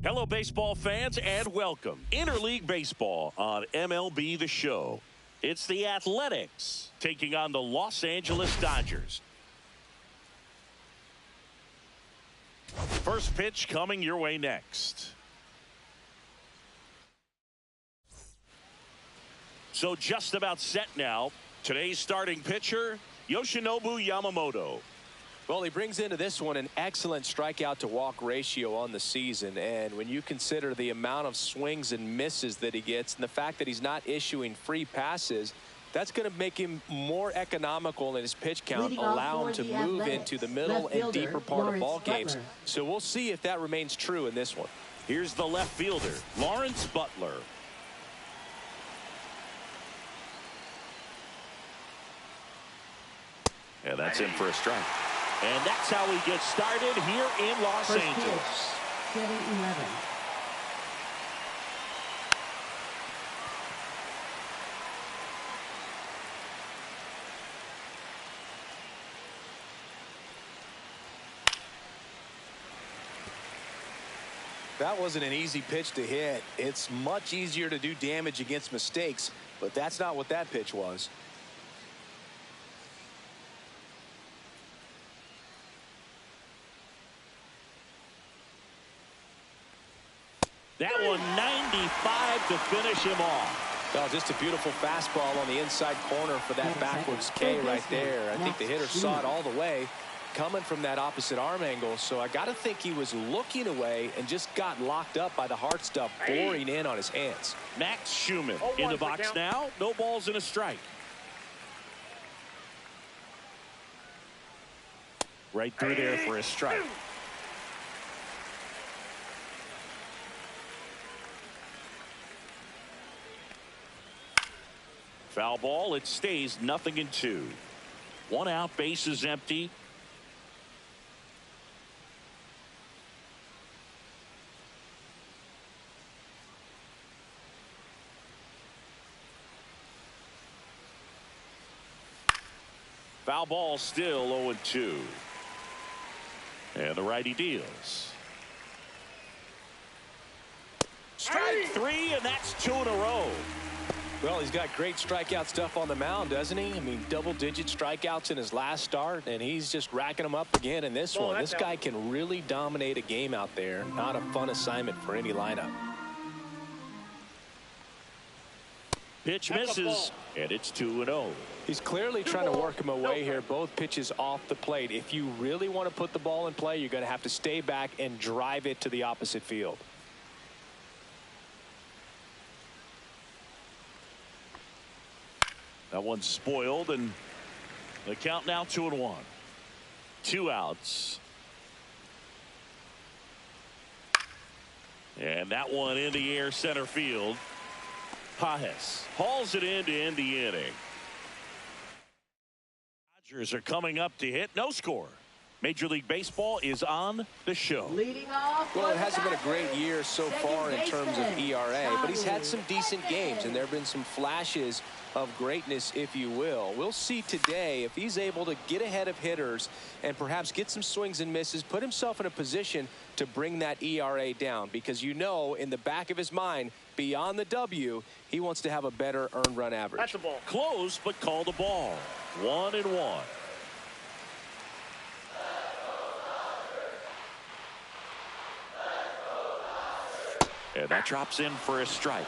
Hello, baseball fans, and welcome. Interleague Baseball on MLB The Show. It's the Athletics taking on the Los Angeles Dodgers. First pitch coming your way next. So just about set now. Today's starting pitcher, Yoshinobu Yamamoto. Well, he brings into this one an excellent strikeout to walk ratio on the season. And when you consider the amount of swings and misses that he gets and the fact that he's not issuing free passes, that's going to make him more economical in his pitch count, allow him to move into the middle and deeper part of ball games. So we'll see if that remains true in this one. Here's the left fielder, Lawrence Butler. And that's in for a strike. And that's how we get started here in Los Angeles. 7-11. That wasn't an easy pitch to hit. It's much easier to do damage against mistakes, but that's not what that pitch was. That one 95 to finish him off. Well, just a beautiful fastball on the inside corner for that backwards K right there. I think the hitter saw it all the way coming from that opposite arm angle. So I got to think he was looking away and just got locked up by the hard stuff boring in on his hands. Max Schumann in the box now. No balls and a strike. Right through there for a strike. Foul ball. It stays 0-2. One out, base is empty. Foul ball, still 0-2. And the righty deals. Strike three, and that's 2 in a row. Well, he's got great strikeout stuff on the mound, doesn't he? I mean, double-digit strikeouts in his last start, and he's just racking them up again in this one. This guy can really dominate a game out there. Not a fun assignment for any lineup. Pitch misses, and it's 2-0. He's clearly trying to work him away here. Both pitches off the plate. If you really want to put the ball in play, you're going to have to stay back and drive it to the opposite field. That one's spoiled, and the count now 2-1. 2 outs. And that one in the air center field. Pajes hauls it in to end the inning. Dodgers are coming up to hit. No score. Major League Baseball is on the show. Leading off. Well, it hasn't been a great year so far in terms of ERA, but he's had some decent games, and there have been some flashes of greatness, if you will. We'll see today if he's able to get ahead of hitters and perhaps get some swings and misses, put himself in a position to bring that ERA down, because you know in the back of his mind, beyond the W, he wants to have a better earned run average. That's a ball. Close, but call the ball. 1-1. And that drops in for a strike.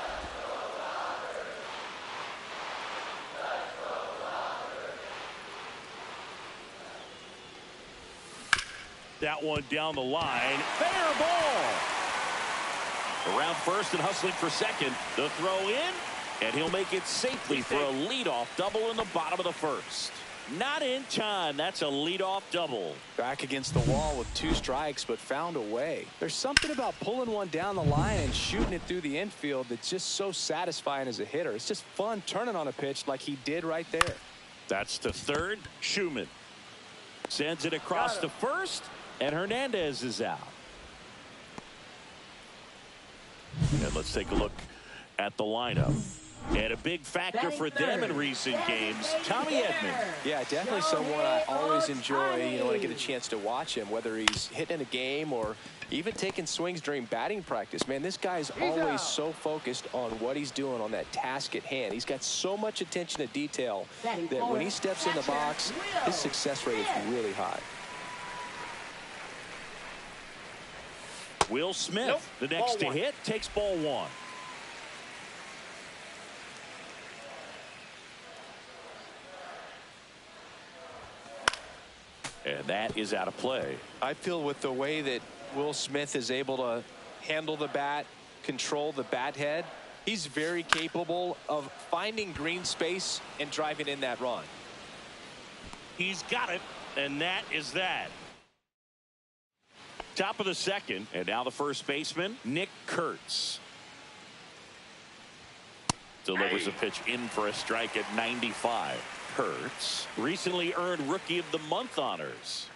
That one down the line. Fair ball. Around first and hustling for second. The throw in, and he'll make it safely for a leadoff double in the bottom of the first. Not in time. That's a leadoff double. Back against the wall with 2 strikes, but found a way. There's something about pulling one down the line and shooting it through the infield that's just so satisfying as a hitter. It's just fun turning on a pitch like he did right there. That's to third. Schumann sends it across to first, and Hernandez is out. And let's take a look at the lineup. And a big factor for them in recent games, Tommy Edman. Yeah, definitely someone I always enjoy, when I get a chance to watch him, whether he's hitting in a game or even taking swings during batting practice. Man, this guy's always so focused on what he's doing on that task at hand. He's got so much attention to detail that when he steps in the box, his success rate is really high. Will Smith, the next to hit, takes ball one. And that is out of play. I feel with the way that Will Smith is able to handle the bat, control the bat head, he's very capable of finding green space and driving in that run. He's got it, and that is that. Top of the second, and now the first baseman, Nick Kurtz. Delivers a pitch in for a strike at 95. Kurtz recently earned Rookie of the Month honors.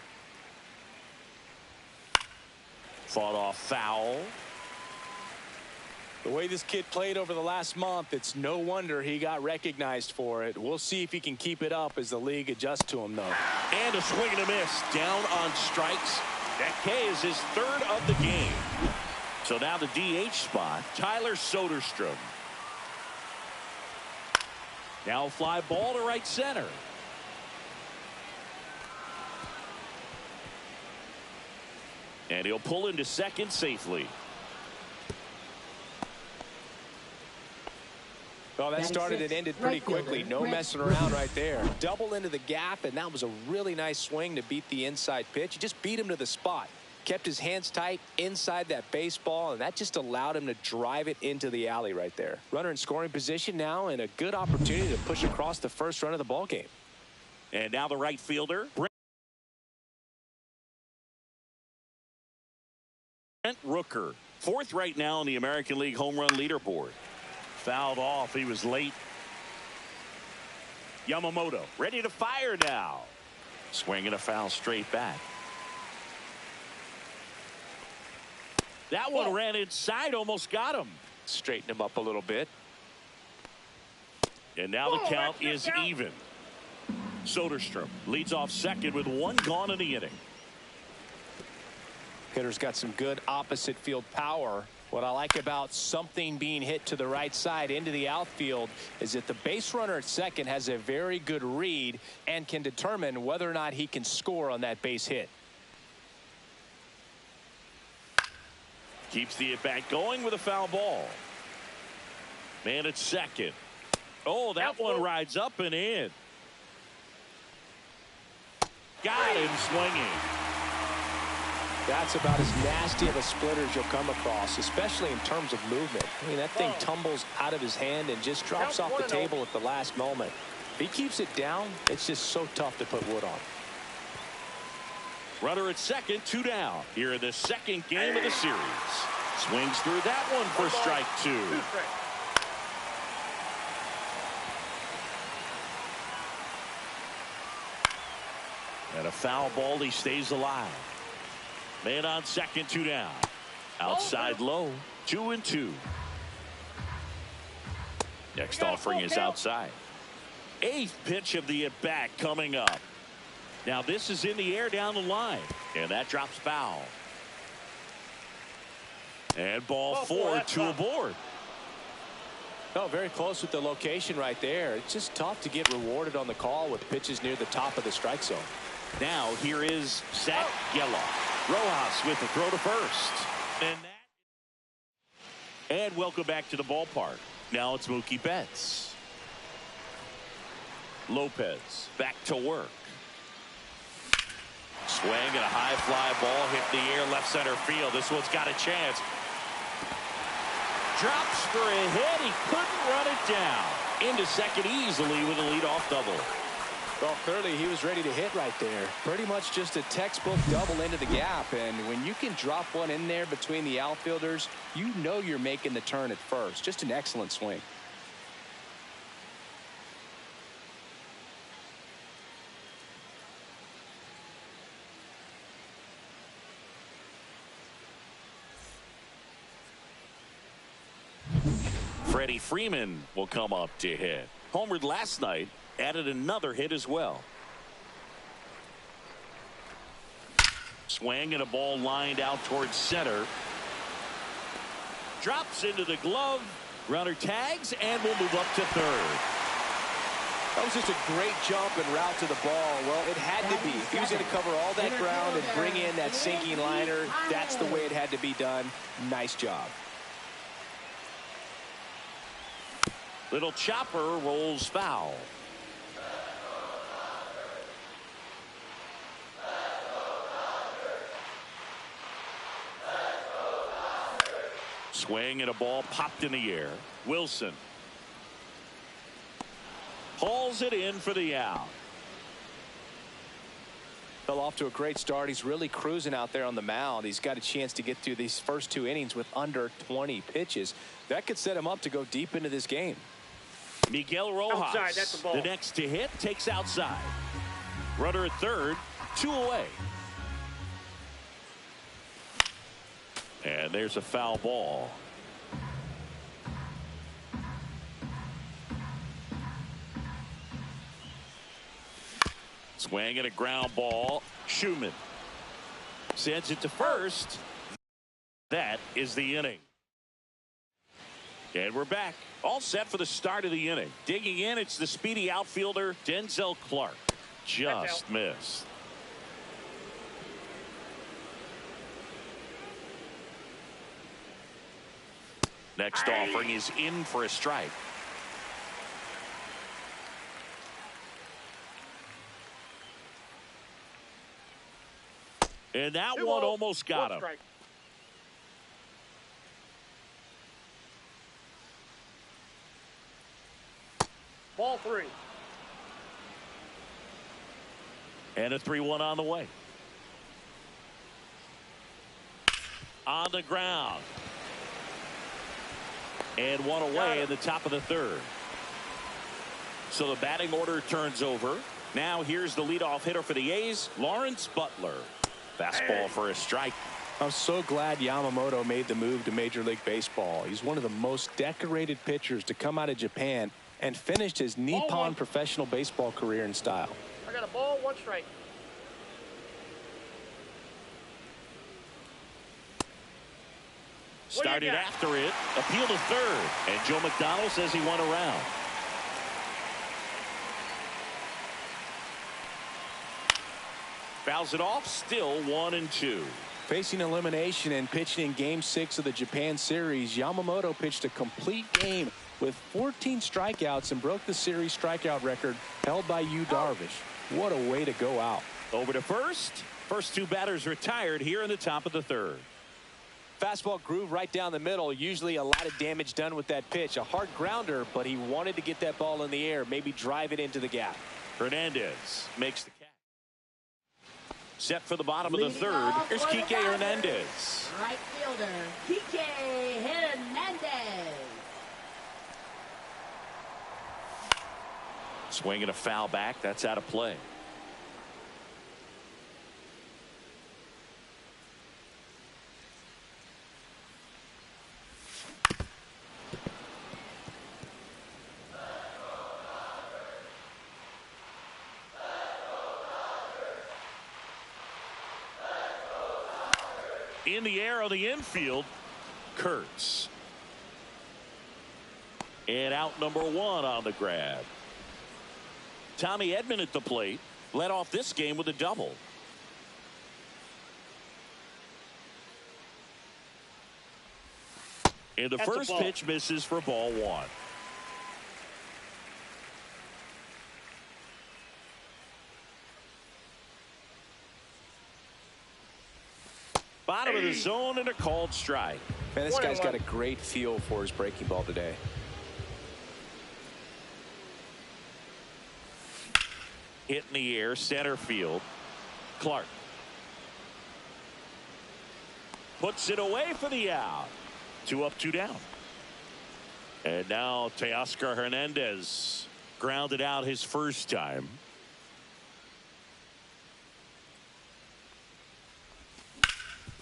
Fought off foul. The way this kid played over the last month, it's no wonder he got recognized for it. We'll see if he can keep it up as the league adjusts to him, though. And a swing and a miss. Down on strikes. That K is his third of the game. So now the DH spot, Tyler Soderstrom. Now a fly ball to right center. And he'll pull into second safely. Well, that started and ended pretty quickly. No messing around right there. Double into the gap, and that was a really nice swing to beat the inside pitch. He just beat him to the spot. Kept his hands tight inside that baseball, and that just allowed him to drive it into the alley right there. Runner in scoring position now, and a good opportunity to push across the first run of the ball game. And now the right fielder, Brent Rooker, fourth right now in the American League home run leaderboard. Fouled off. He was late. Yamamoto ready to fire now. Swinging a foul straight back. That one ran inside, almost got him. Straighten him up a little bit. And now the count is even. Soderstrom leads off second with one gone in the inning. Hitter's got some good opposite field power. What I like about something being hit to the right side into the outfield is that the base runner at second has a very good read and can determine whether or not he can score on that base hit. Keeps the at-bat going with a foul ball. Man at second. Oh, that one rides up and in. Got him swinging. That's about as nasty of a splitter as you'll come across, especially in terms of movement. I mean, that thing tumbles out of his hand and just drops off the table at the last moment. If he keeps it down, it's just so tough to put wood on. Runner at second, 2 down. Here in the second game of the series. Swings through that one for strike 2. And a foul ball, he stays alive. Man on second, 2 down. Outside low, 2-2. Next offering is outside. 8th pitch of the at-bat coming up. Now this is in the air down the line, and that drops foul. And ball 4, 2 aboard. Oh, very close with the location right there. It's just tough to get rewarded on the call with pitches near the top of the strike zone. Now here is Zach Geloff. Rojas with the throw to first. And welcome back to the ballpark. Now it's Mookie Betts. Lopez back to work. Swing and a high fly ball hit the air left center field. This one's got a chance. Drops for a hit. He couldn't run it down. Into second easily with a leadoff double. Well, clearly he was ready to hit right there. Pretty much just a textbook double into the gap. And when you can drop one in there between the outfielders, you know you're making the turn at first. Just an excellent swing. Freddie Freeman will come up to hit. Homered last night, added another hit as well. Swing and a ball lined out towards center. Drops into the glove. Runner tags and will move up to third. That was just a great jump and route to the ball. Well, it had to be. If he was going to cover all that ground and bring in that sinking liner, that's the way it had to be done. Nice job. Little chopper rolls foul. Swing and a ball popped in the air. Wilson hauls it in for the out. Fell off to a great start. He's really cruising out there on the mound. He's got a chance to get through these first 2 innings with under 20 pitches. That could set him up to go deep into this game. Miguel Rojas, outside, that's the ball. The next to hit, takes outside. Runner at third, 2 away. And there's a foul ball. Swing and a ground ball. Schumann sends it to first. That is the inning. And we're back. All set for the start of the inning. Digging in, it's the speedy outfielder, Denzel Clark. Just missed. Next offering is in for a strike. And that one almost got him. Strike. Ball 3. And a 3-1 on the way. On the ground. And one away in the top of the third. So the batting order turns over. Now here's the leadoff hitter for the A's, Lawrence Butler. Fastball for a strike. I'm so glad Yamamoto made the move to Major League Baseball. He's one of the most decorated pitchers to come out of Japan and finished his Nippon professional baseball career in style. I got a ball, 1 strike. Started after it, appeal to third, and Joe McDonald says he went around. Fouls it off, still 1-2. Facing elimination and pitching in Game 6 of the Japan series, Yamamoto pitched a complete game with 14 strikeouts and broke the series strikeout record held by Yu Darvish. What a way to go out. Over to first. First 2 batters retired here in the top of the third. Fastball groove right down the middle. Usually a lot of damage done with that pitch. A hard grounder, but he wanted to get that ball in the air, maybe drive it into the gap. Hernandez makes the catch. Set for the bottom of the third. Here's Kike Hernandez. Right fielder, Kike Hernandez. Swinging a foul back. That's out of play. In the air on the infield, Kurtz. And out number 1 on the grab. Tommy Edman at the plate led off this game with a double. And the first pitch misses for ball 1. Bottom of the zone and a called strike. Man, this guy's got a great feel for his breaking ball today. Hit in the air, center field. Clark puts it away for the out. 2 up, 2 down. And now Teoscar Hernandez grounded out his first time.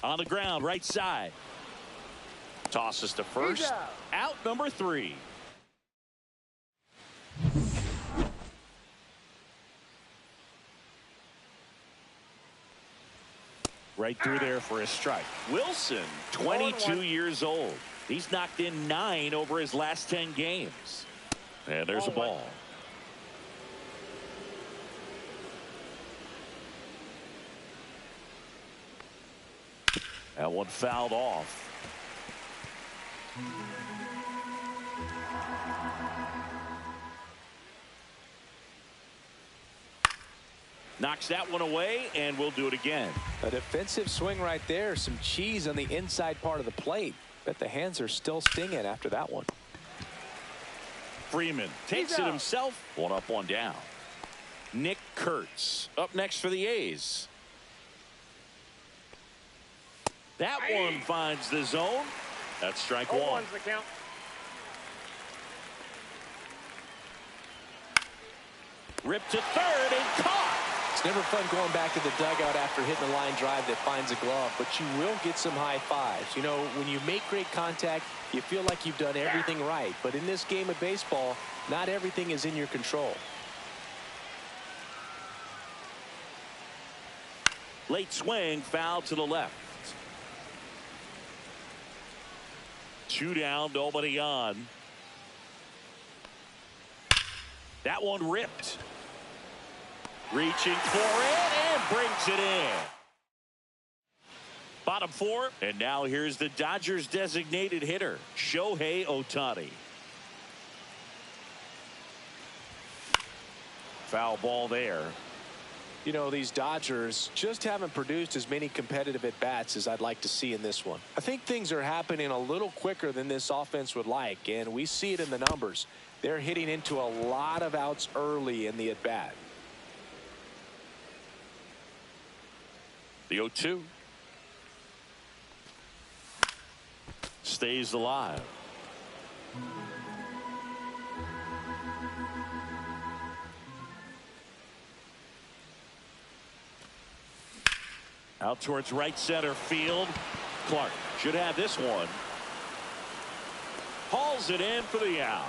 On the ground, right side. Tosses to first. Out number 3. Right through there for a strike. Wilson, 22 years old. He's knocked in 9 over his last 10 games. And there's a ball. That one fouled off. Knocks that one away, and we'll do it again. A defensive swing right there. Some cheese on the inside part of the plate. Bet the hands are still stinging after that one. Freeman takes it himself. 1 up, 1 down. Nick Kurtz up next for the A's. That one finds the zone. That's strike 1. 0-1's the count. Ripped to third and caught. It's never fun going back to the dugout after hitting a line drive that finds a glove, but you will get some high fives. You know, when you make great contact, you feel like you've done everything right. But in this game of baseball, not everything is in your control. Late swing, foul to the left. 2 down, nobody on. That one ripped. Reaching for it and brings it in. Bottom 4, and now here's the Dodgers designated hitter, Shohei Ohtani. Foul ball there. You know, these Dodgers just haven't produced as many competitive at-bats as I'd like to see in this one. I think things are happening a little quicker than this offense would like, and we see it in the numbers. They're hitting into a lot of outs early in the at-bat. The 0-2. Stays alive. Out towards right center field. Clark should have this one. Hauls it in for the out.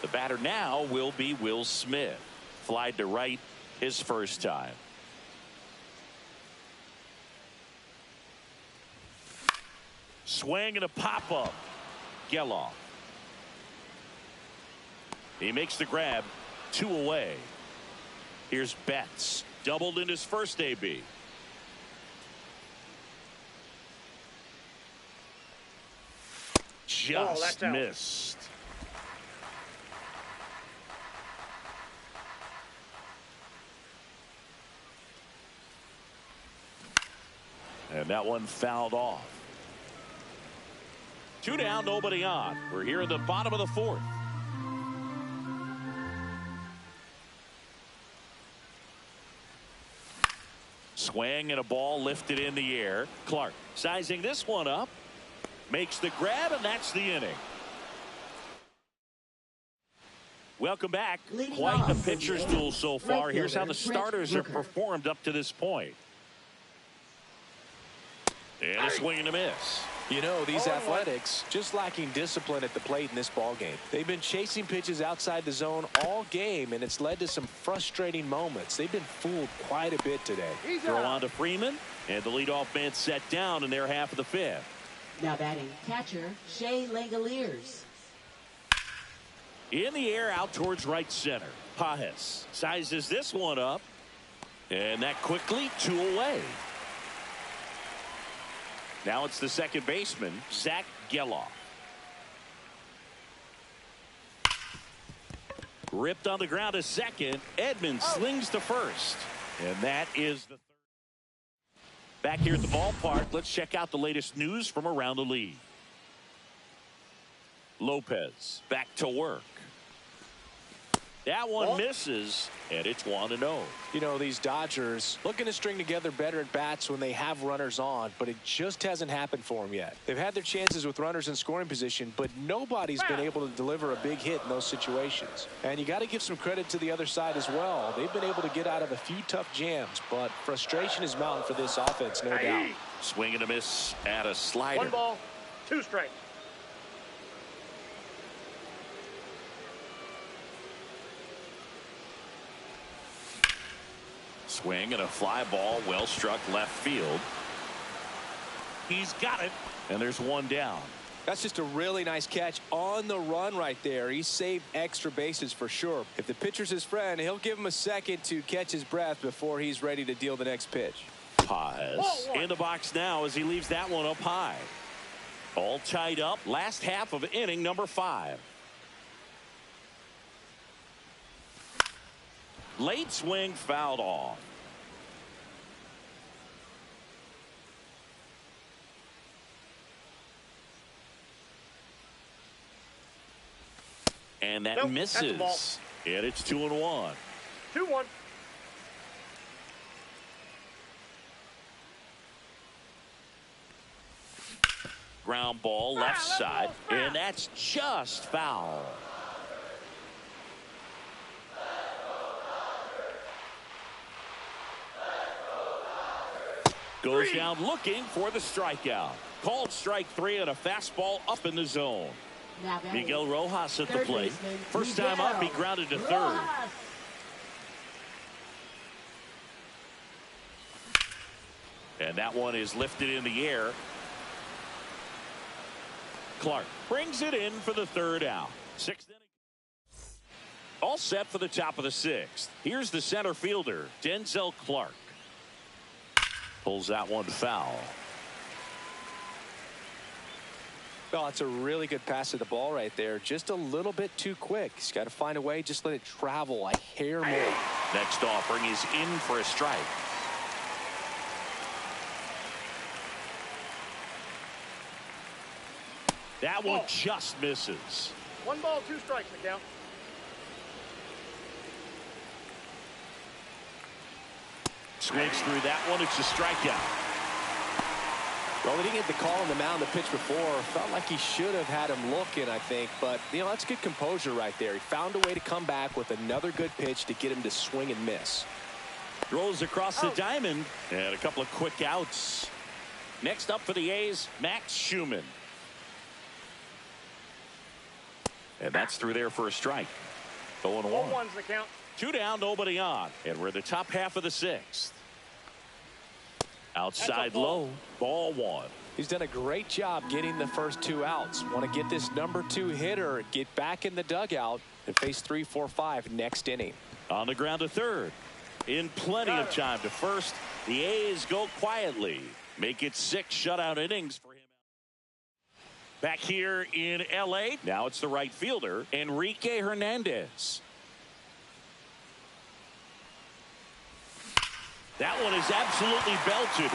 The batter now will be Will Smith. Flied to right his first time. Swing and a pop-up. Geloff. He makes the grab. 2 away. Here's Betts. Doubled in his first AB. Just missed. And that one fouled off. 2 down, nobody on. We're here at the bottom of the 4th. Swing and a ball lifted in the air. Clark sizing this one up. Makes the grab, and that's the inning. Welcome back. Quite a pitcher's duel so far. Here's how the starters have performed up to this point. And a swing and a miss. You know, these Athletics just lacking discipline at the plate in this ball game. They've been chasing pitches outside the zone all game, and it's led to some frustrating moments. They've been fooled quite a bit today. Throw on to Freeman, and the leadoff man set down in their half of the 5th. Now batting catcher, Shea Langoliers. In the air out towards right center. Pajes sizes this one up, and that quickly 2 away. Now it's the second baseman, Zach Geloff. Ripped on the ground to second. Edman slings to first. And that is the 3rd. Back here at the ballpark, let's check out the latest news from around the league. Lopez back to work. That one misses, and it's 1-0. You know, these Dodgers looking to string together better at bats when they have runners on, but it just hasn't happened for them yet. They've had their chances with runners in scoring position, but nobody's been able to deliver a big hit in those situations. And you got to give some credit to the other side as well. They've been able to get out of a few tough jams, but frustration is mounting for this offense, no doubt. Swing and a miss at a slider. 1 ball. 2 strikes. Swing and a fly ball, well struck left field. He's got it, and there's one down. That's just a really nice catch on the run right there. He saved extra bases for sure. If the pitcher's his friend, he'll give him a second to catch his breath before he's ready to deal the next pitch. Paz in the box now as he leaves that one up high. All tied up. Last half of inning number 5. Late swing fouled off. And that Nope, misses. And it's 2-1. 2-1. Ground ball left side, and that's just foul. Goes down looking for the strikeout. Called strike 3 and a fastball up in the zone. Miguel Rojas at the plate. First time up, he grounded to third. And that one is lifted in the air. Clark brings it in for the 3rd out. 6th inning. All set for the top of the 6th. Here's the center fielder, Denzel Clark. Pulls that one foul. Oh, it's a really good pass of the ball right there. Just a little bit too quick. He's got to find a way. Just let it travel a hair more. Next offering is in for a strike. That one just misses. 1 ball, 2 strikes to count. Swings through that one. It's a strikeout. Well, he didn't get the call on the mound the pitch before. Felt like he should have had him looking, I think. But, you know, that's good composure right there. He found a way to come back with another good pitch to get him to swing and miss. Throws across the diamond. And a couple of quick outs. Next up for the A's, Max Schumann. And that's through there for a strike. 0-1. 0-1's the count. 2 down, nobody on. And we're in the top half of the 6th. Outside low, ball 1. He's done a great job getting the first 2 outs. Want to get this number 2 hitter, get back in the dugout, and face 3, 4, 5 next inning. On the ground to third. In plenty of time to first. The A's go quietly. Make it 6 shutout innings for him. Back here in L.A. Now it's the right fielder, Enrique Hernandez. That one is absolutely belted.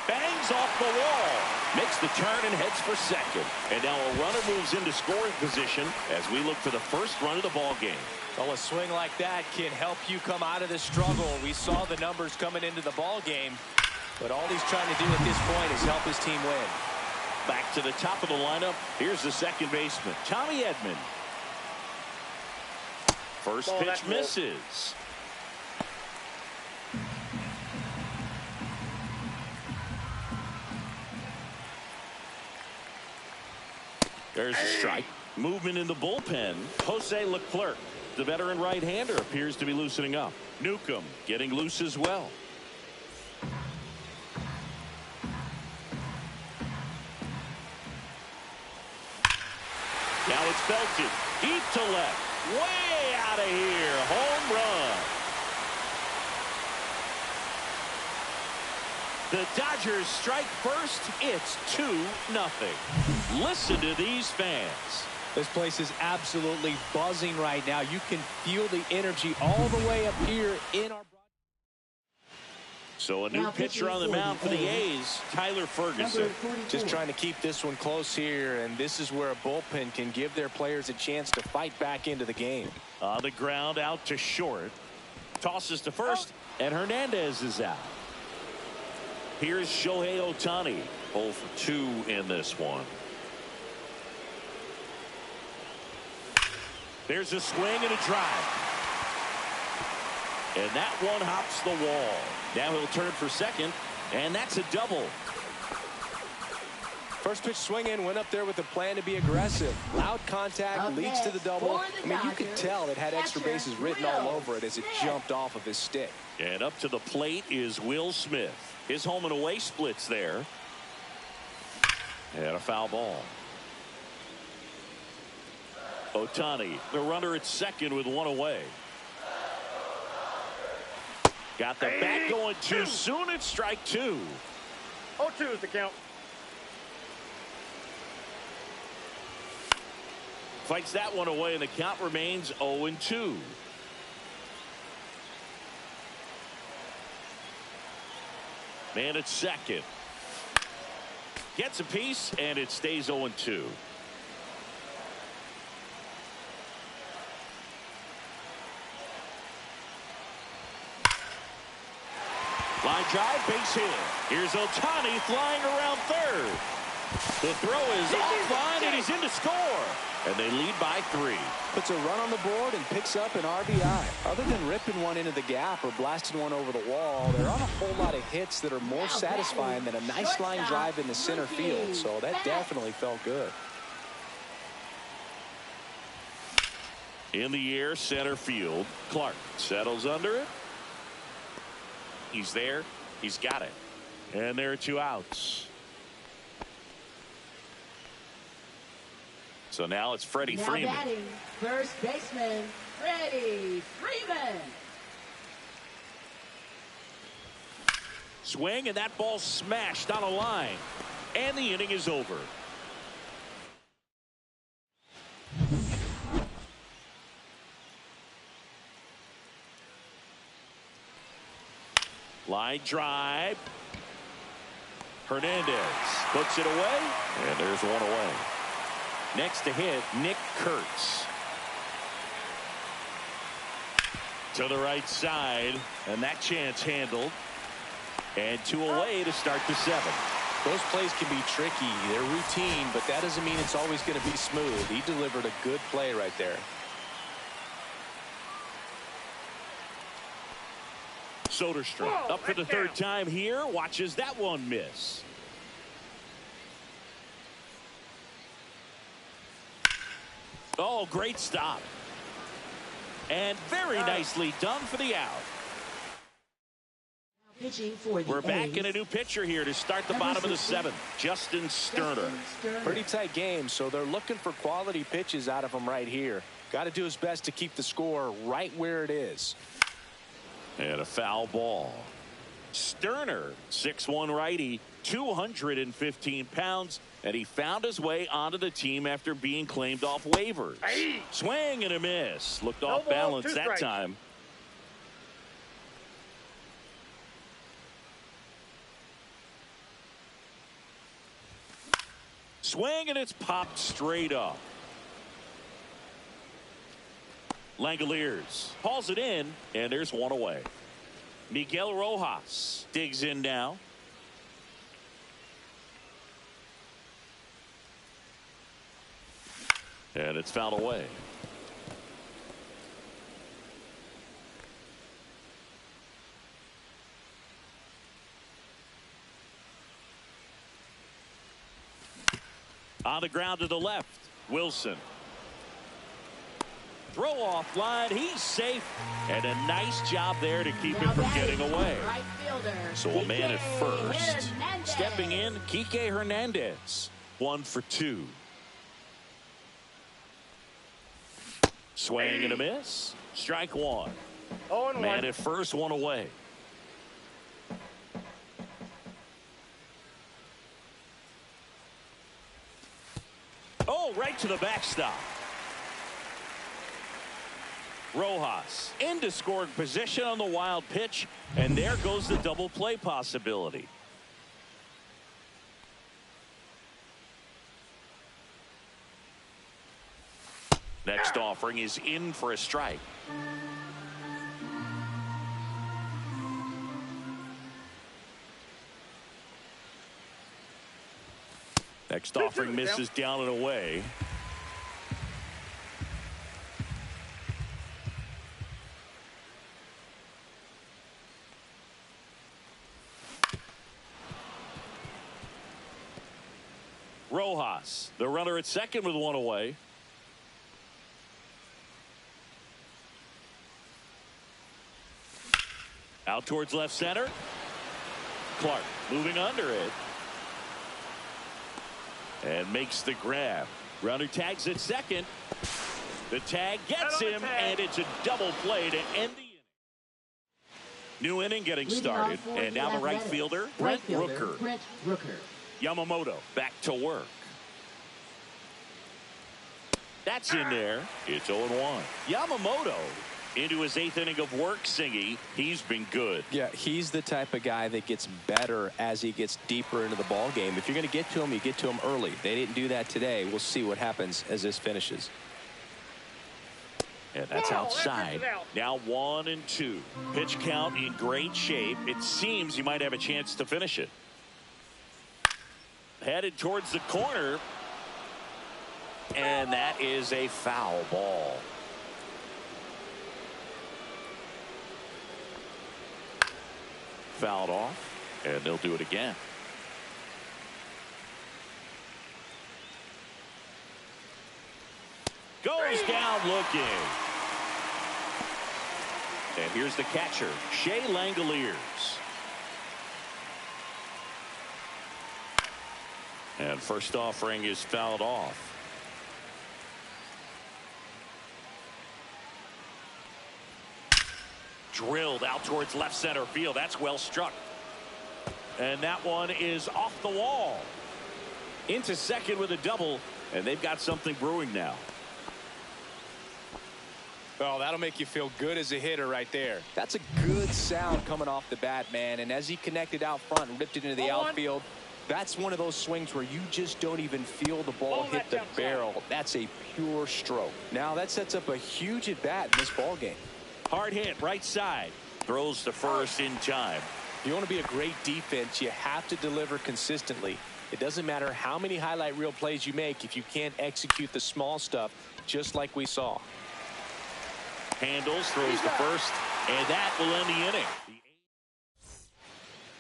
Bangs off the wall. Makes the turn and heads for second. And now a runner moves into scoring position as we look for the first run of the ball game. Well, a swing like that can help you come out of the struggle. We saw the numbers coming into the ball game, but all he's trying to do at this point is help his team win. Back to the top of the lineup. Here's the second baseman, Tommy Edman. First pitch misses. There's a strike. Movement in the bullpen. Jose Leclerc, the veteran right-hander, appears to be loosening up. Newcomb getting loose as well. Now it's belted. Deep to left. Way out of here. Home run. The Dodgers strike first. It's 2-0. Listen to these fans. This place is absolutely buzzing right now. You can feel the energy all the way up here in our... So a new pitcher on the mound for the A's, Tyler Ferguson. Just trying to keep this one close here, and this is where a bullpen can give their players a chance to fight back into the game. On the ground, out to short. Tosses to first, and Hernandez is out. Here's Shohei Ohtani, 0 for 2 in this one. There's a swing and a drive. And that one hops the wall. Now he'll turn for second, and that's a double. First pitch swinging, went up there with a plan to be aggressive. Loud contact leads to the double. I mean, you could tell it had extra bases written all over it as it jumped off of his stick. And up to the plate is Will Smith. His home and away splits there. And a foul ball. Ohtani, the runner at second with one away. Got the bat going too soon. It's strike two. 0-2 is the count. Fights that one away, and the count remains 0-2. Man at second. Gets a piece, and it stays 0-2. Line drive, base hit. Here's Ohtani flying around third. The throw is offline, and he's in to score. And they lead by 3. Puts a run on the board and picks up an RBI. Other than ripping one into the gap or blasting one over the wall, there aren't a whole lot of hits that are more satisfying than a nice line drive in the center field. So that definitely felt good. In the air, center field. Clark settles under it. He's there. He's got it. And there are 2 outs. So now it's Freddie Freeman. Batting, first baseman, Freddie Freeman. Swing, and that ball smashed on a line. And the inning is over. Line drive. Hernandez puts it away, and there's one away. Next to hit, Nick Kurtz. To the right side, and that chance handled. And 2 away to start the 7th. Those plays can be tricky. They're routine, but that doesn't mean it's always going to be smooth. He delivered a good play right there. Soderstrom up for the 3rd time here. Watches that one miss. Oh, great stop. And very nicely done for the out. Pitching for the We're back A's. in a new pitcher here to start the bottom of the 7th. Justin Sterner. Pretty tight game, so they're looking for quality pitches out of him right here. Got to do his best to keep the score right where it is. And a foul ball. Sterner, 6'1" righty, 215 pounds, and he found his way onto the team after being claimed off waivers. Swing and a miss. Looked off balance that time. Swing, and it's popped straight up. Langoliers hauls it in, and there's one away. Miguel Rojas digs in now. And it's fouled away. On the ground to the left, Wilson. Throw off line, he's safe, and a nice job there to keep him from getting away. Right fielder, So a man at first. Hernandez. Stepping in, Kike Hernandez. 1 for 2. Swing and a miss. Strike 1. 0-1. Man at first, 1 away. Oh, right to the backstop. Rojas into scoring position on the wild pitch, and there goes the double play possibility. Next offering is in for a strike. Next offering misses down and away. Rojas, the runner at second with one away. Out towards left center. Clark moving under it. And makes the grab. Runner tags at second. The tag gets him, and it's a double play to end the inning. New inning getting started, and now the right fielder, Brent Rooker. Yamamoto back to work. That's in there. It's 0-1. Yamamoto into his 8th inning of work, Singy. He's been good. Yeah, he's the type of guy that gets better as he gets deeper into the ball game. If you're going to get to him, you get to him early. They didn't do that today. We'll see what happens as this finishes. And that's outside. Now 1-2. Pitch count in great shape. It seems he might have a chance to finish it. Headed towards the corner. And that is a foul ball. Fouled off, and they'll do it again. Goes down looking. And here's the catcher, Shea Langoliers. And first offering is fouled off. Drilled out towards left center field. That's well struck. And that one is off the wall. Into second with a double, and they've got something brewing now. Oh, that'll make you feel good as a hitter right there. That's a good sound coming off the bat, man. And as he connected out front and ripped it into the outfield, that's one of those swings where you just don't even feel the ball hit the barrel. That's a pure stroke. Now that sets up a huge at bat in this ball game. Hard hit right side. Throws to first in time. You want to be a great defense, you have to deliver consistently. It doesn't matter how many highlight reel plays you make if you can't execute the small stuff, just like we saw. Handles, throws to first, and that will end the inning.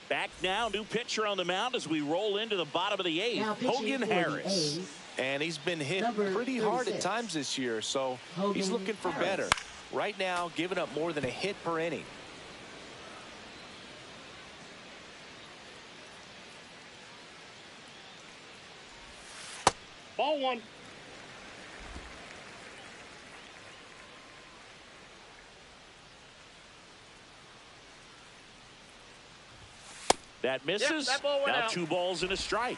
Back now, new pitcher on the mound as we roll into the bottom of the 8th. Hogan Harris. And he's been hit pretty hard at times this year, so he's looking for better. Right now, giving up more than a hit per inning. Ball 1. That misses. Yep, that ball went now out. 2 balls and a strike.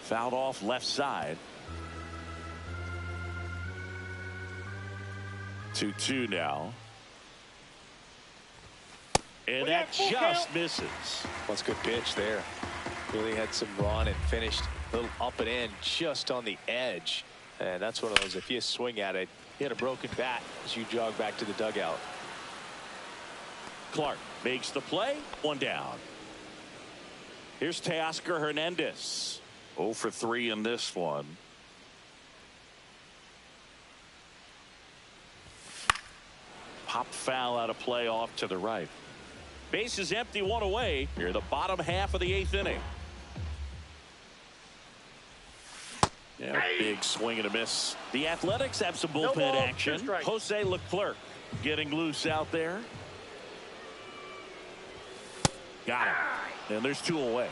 Fouled off left side. 2-2 now. And that just misses. That's a good pitch there. Really had some run and finished a little up and in just on the edge. And that's one of those, if you swing at it, hit a broken bat as you jog back to the dugout. Clark makes the play. 1 down. Here's Teoscar Hernandez. 0 for 3 in this one. Popped foul out of play off to the right. Base is empty, 1 away. Here the bottom half of the 8th inning. Yeah, big swing and a miss. The Athletics have some bullpen action. Jose Leclerc getting loose out there. Got him. And there's 2 away.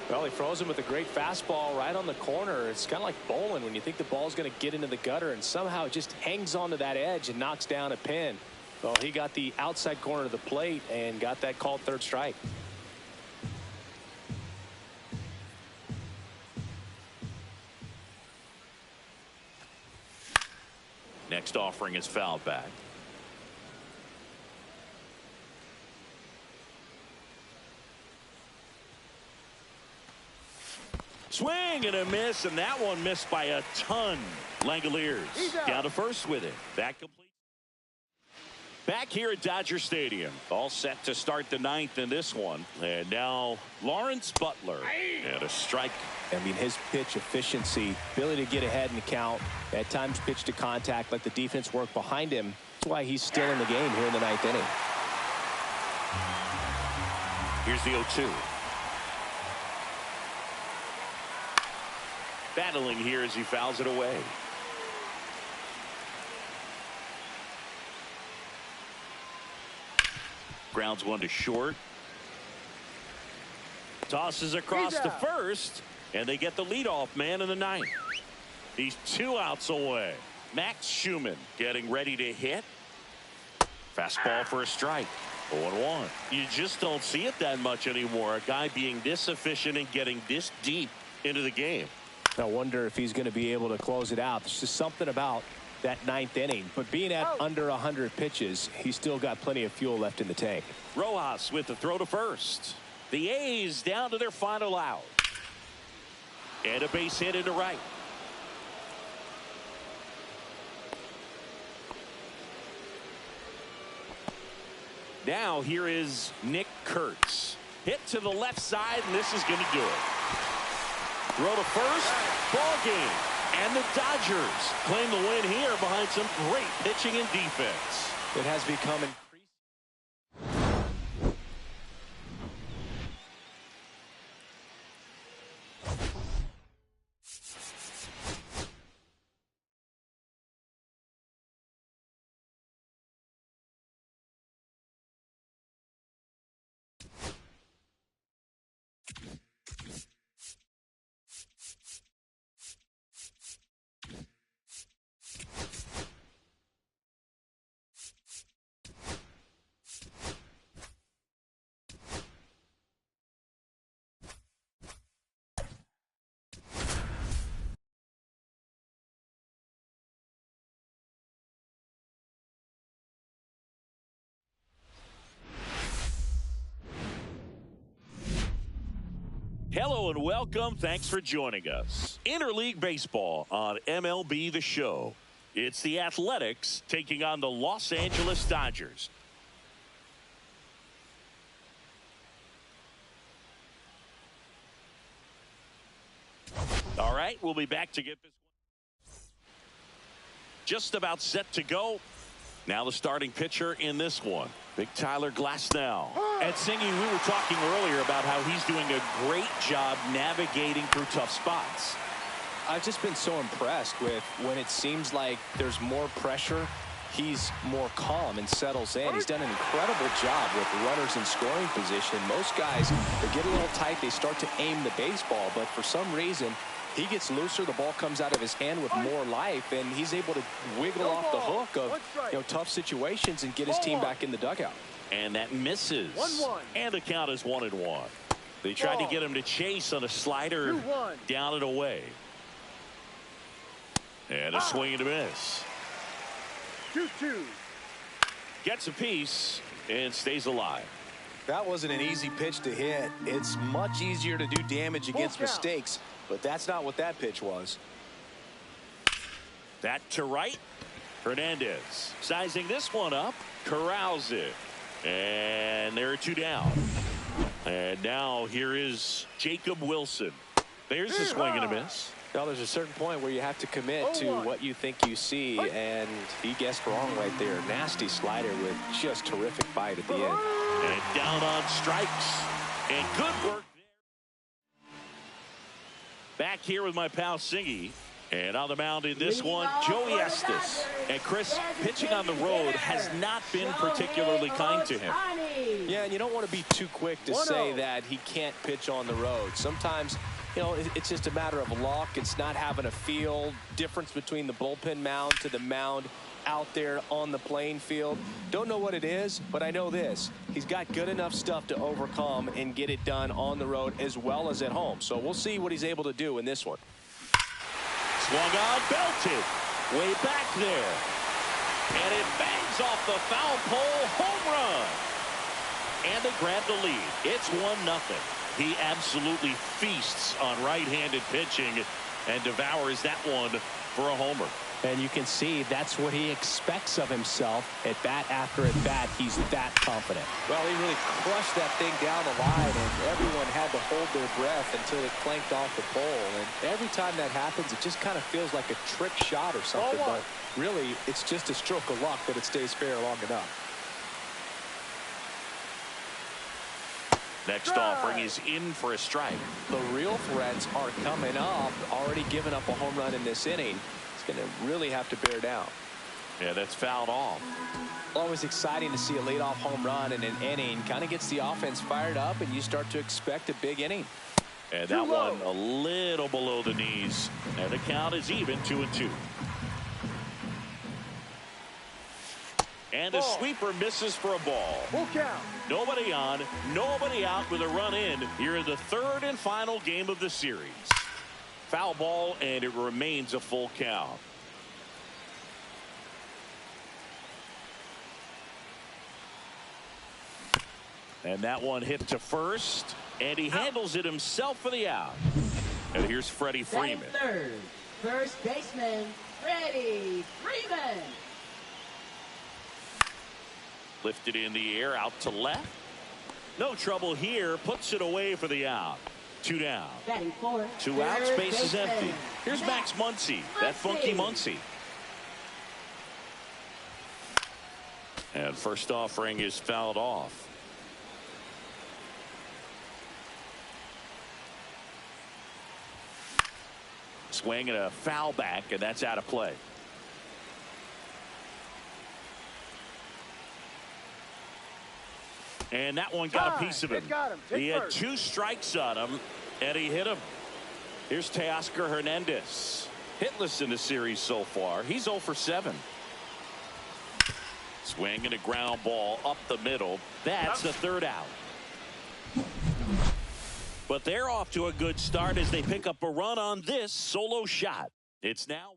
Well, he froze him with a great fastball right on the corner. It's kind of like bowling when you think the ball's going to get into the gutter and somehow it just hangs onto that edge and knocks down a pin. Well, he got the outside corner of the plate and got that called 3rd strike. Next offering is fouled back. Swing and a miss, and that one missed by a ton. Langoliers down to first with it. That complete. Back here at Dodger Stadium, all set to start the 9th in this one. And now Lawrence Butler and a strike. I mean, his pitch efficiency, ability to get ahead in the count, at times pitch to contact, let the defense work behind him. That's why he's still in the game here in the 9th inning. Here's the 0-2. Battling here as he fouls it away. Grounds one to short. Tosses across to first, and they get the leadoff man in the 9th. He's 2 outs away. Max Schumann getting ready to hit. Fastball for a strike. 0-1. You just don't see it that much anymore. A guy being this efficient and getting this deep into the game. I wonder if he's going to be able to close it out. There's just something about that 9th inning. But being at under 100 pitches, he's still got plenty of fuel left in the tank. Rojas with the throw to first. The A's down to their final out. And a base hit into right. Now here is Nick Kurtz. Hit to the left side, and this is going to do it. Throw to first, ball game. And the Dodgers claim the win here behind some great pitching and defense. It has become increasing. Hello and welcome. Thanks for joining us. Interleague Baseball on MLB The Show. It's the Athletics taking on the Los Angeles Dodgers. All right, we'll be back to get this one just about set to go. Now the starting pitcher in this one, Big Tyler Glasnow. And Singy, we were talking earlier about how he's doing a great job navigating through tough spots. I've just been so impressed with when it seems like there's more pressure, he's more calm and settles in. He's done an incredible job with runners in scoring position. Most guys, they get a little tight, they start to aim the baseball, but for some reason, he gets looser, the ball comes out of his hand with more life, and he's able to wiggle off the hook of tough situations and get his team back in the dugout. And that misses. 1-1. And the count is 1-1. They tried to get him to chase on a slider 2-1. down and away. And a swing and a miss. 2-2. Gets a piece and stays alive. That wasn't an easy pitch to hit. It's much easier to do damage against mistakes, but that's not what that pitch was. That to right. Hernandez sizing this one up, corrals it, and there are 2 down. And now here is Jacob Wilson. There's a swing and a miss. Now there's a certain point where you have to commit to what you think you see, and he guessed wrong right there. Nasty slider with just terrific bite at the end. And down on strikes. And good work there. Back here with my pal Singy. And on the mound in this one, Joey Estes. And Chris, pitching on the road has not been particularly kind to him. Yeah, and you don't want to be too quick to say that he can't pitch on the road. Sometimes, you know, it's just a matter of luck. It's not having a feel. Difference between the bullpen mound to the mound out there on the playing field. Don't know what it is, but I know this. He's got good enough stuff to overcome and get it done on the road as well as at home. So we'll see what he's able to do in this one. Swung on, belted. Way back there. And it bangs off the foul pole. Home run. And they grab the lead. It's 1-0. He absolutely feasts on right-handed pitching and devours that one for a homer. And you can see that's what he expects of himself at bat after at bat. He's that confident. Well, he really crushed that thing down the line, and everyone had to hold their breath until it clanked off the pole. And every time that happens, it just kind of feels like a trick shot or something. But really, it's just a stroke of luck that it stays fair long enough. Next offering is in for a strike. The real threats are coming up. Already given up a home run in this inning. It's going to really have to bear down. Yeah, that's fouled off. Always exciting to see a leadoff home run in an inning. Kind of gets the offense fired up, and you start to expect a big inning. And that one a little below the knees. And the count is even, 2-2. And the sweeper misses for a ball. Full count. Nobody on, nobody out with a run in here in the third and final game of the series. Foul ball, and it remains a full count. And that one hit to first, and he handles it himself for the out. And here's Freddie Freeman. Third, first baseman, Freddie Freeman. Lifted in the air, out to left. No trouble here, puts it away for the out. 2 down. Batting fourth, 2 outs, base is baseman, empty. Here's Max Muncy, that funky Muncy. And first offering is fouled off. Swing and a foul back, and that's out of play. And that one got a piece of him. He had 2 strikes on him, and he hit him. Here's Teoscar Hernandez. Hitless in the series so far. He's 0 for 7. Swing and a ground ball up the middle. That's the third out. But they're off to a good start as they pick up a run on this solo shot. It's now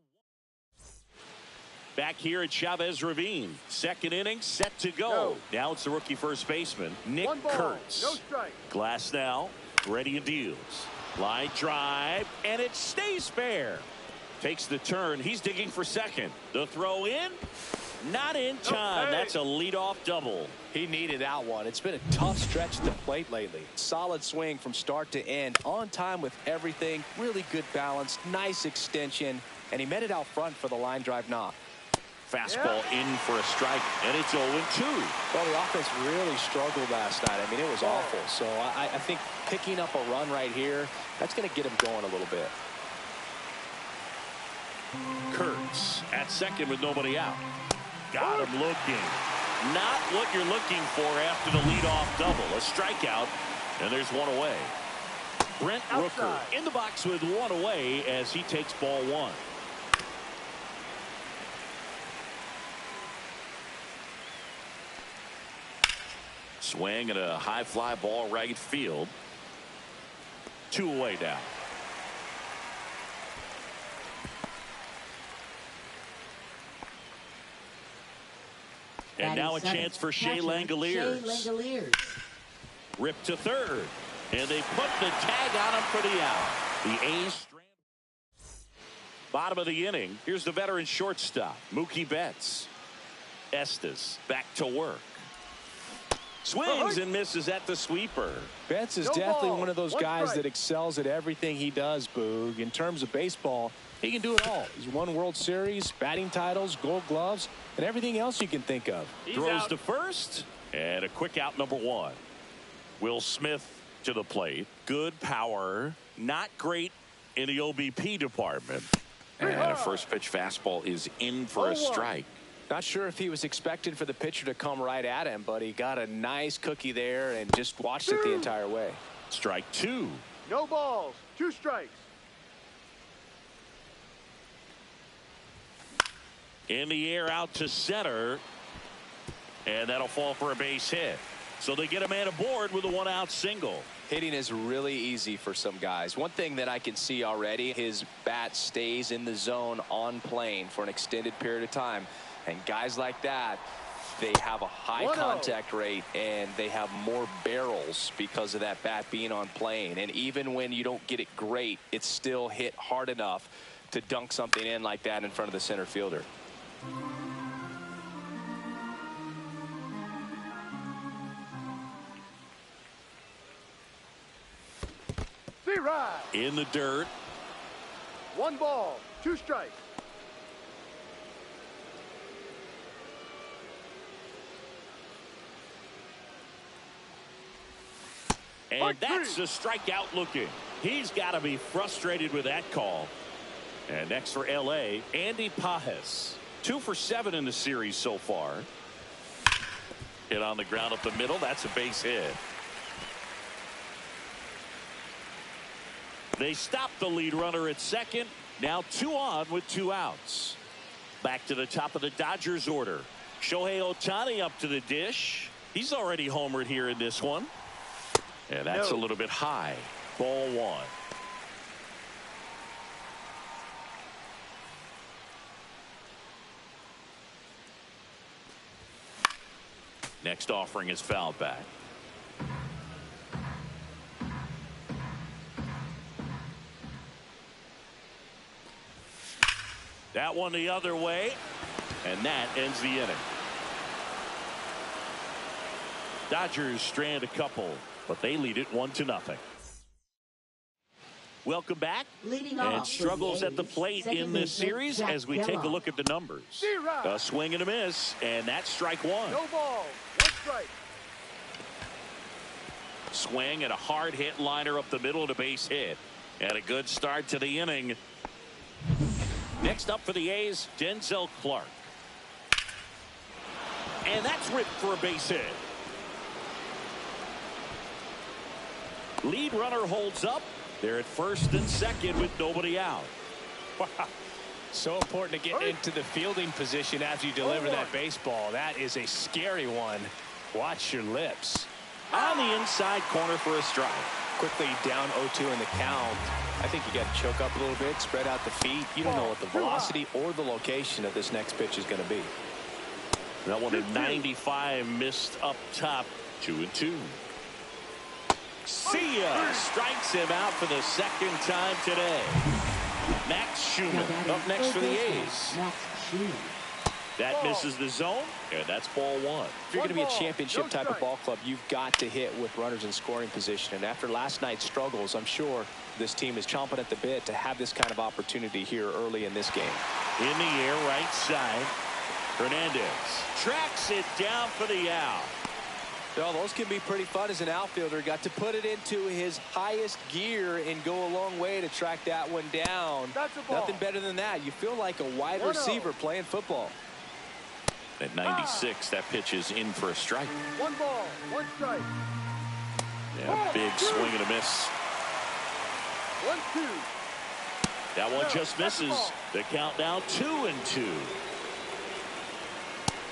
back here at Chavez Ravine. Second inning set to go. Now it's the rookie first baseman, Nick Kurtz. No strike. Glass now, ready and deals. Line drive, and it stays fair. Takes the turn. He's digging for second. The throw in. Not in time. That's a leadoff double. He needed that one. It's been a tough stretch at the plate lately. Solid swing from start to end. On time with everything. Really good balance. Nice extension. And he met it out front for the line drive knock. Fastball in for a strike, and it's 0-2. Well, the offense really struggled last night. I mean, it was awful. So I think picking up a run right here, that's going to get him going a little bit. Kurtz at second with nobody out. Got him looking. Not what you're looking for after the leadoff double. A strikeout, and there's one away. Brent Rooker in the box with one away as he takes ball 1. Swing and a high fly ball right field. 2 away now. And now a chance for Shea Langoliers. Ripped to third. And they put the tag on him for the out. The A's. Bottom of the inning. Here's the veteran shortstop, Mookie Betts. Estes back to work. Swings and misses at the sweeper. Betts is definitely one of those guys that excels at everything he does, Boog. In terms of baseball, he can do it all. He's won World Series, batting titles, gold gloves, and everything else you can think of. Throws to first, and a quick out, number 1. Will Smith to the plate. Good power, not great in the OBP department. And a first pitch fastball is in for a strike. Not sure if he was expecting for the pitcher to come right at him, but he got a nice cookie there and just watched it the entire way. Strike 2. No balls. 2 strikes. In the air out to center. And that'll fall for a base hit. So they get a man aboard with a 1-out single. Hitting is really easy for some guys. One thing that I can see already, his bat stays in the zone on plane for an extended period of time. And guys like that, they have a high contact rate and they have more barrels because of that bat being on plane. And even when you don't get it great, it's still hit hard enough to dunk something in like that in front of the center fielder. In the dirt. 1 ball, 2 strikes. And that's a strikeout looking. He's got to be frustrated with that call. And next for L.A., Andy Pajes. 2 for 7 in the series so far. Hit on the ground up the middle. That's a base hit. They stop the lead runner at second. Now 2 on with 2 outs. Back to the top of the Dodgers order. Shohei Ohtani up to the dish. He's already homered here in this one. And that's a little bit high. Ball 1. Next offering is fouled back. That one the other way, and that ends the inning. Dodgers strand a couple, but they lead it 1-0. Welcome back. And struggles at the plate in this series as we take a look at the numbers. A swing and a miss, and that's strike 1. No ball, 1 strike. Swing and a hard hit liner up the middle to base hit. And a good start to the inning. Next up for the A's, Denzel Clark. And that's ripped for a base hit. Lead runner holds up. They're at first and second with nobody out. Wow. So important to get into the fielding position after you deliver that baseball. That is a scary one. Watch your lips. On the inside corner for a strike. Quickly down 0-2 in the count. I think you got to choke up a little bit, spread out the feet. You don't know what the velocity or the location of this next pitch is going to be. That one at 95, missed up top. 2-2. See ya! Strikes him out for the second time today. Max Schumann up next for the A's. That misses the zone, and that's ball 1. If you're going to be a championship type of ball club, you've got to hit with runners in scoring position. And after last night's struggles, I'm sure this team is chomping at the bit to have this kind of opportunity here early in this game. In the air, right side. Hernandez tracks it down for the out. Well, those can be pretty fun as an outfielder. Got to put it into his highest gear and go a long way to track that one down. Nothing better than that. You feel like a wide receiver playing football. At 96, that pitch is in for a strike. 1 ball, 1 strike. Yeah, big swing and a miss. 1-2. That one just misses. The count now 2-2.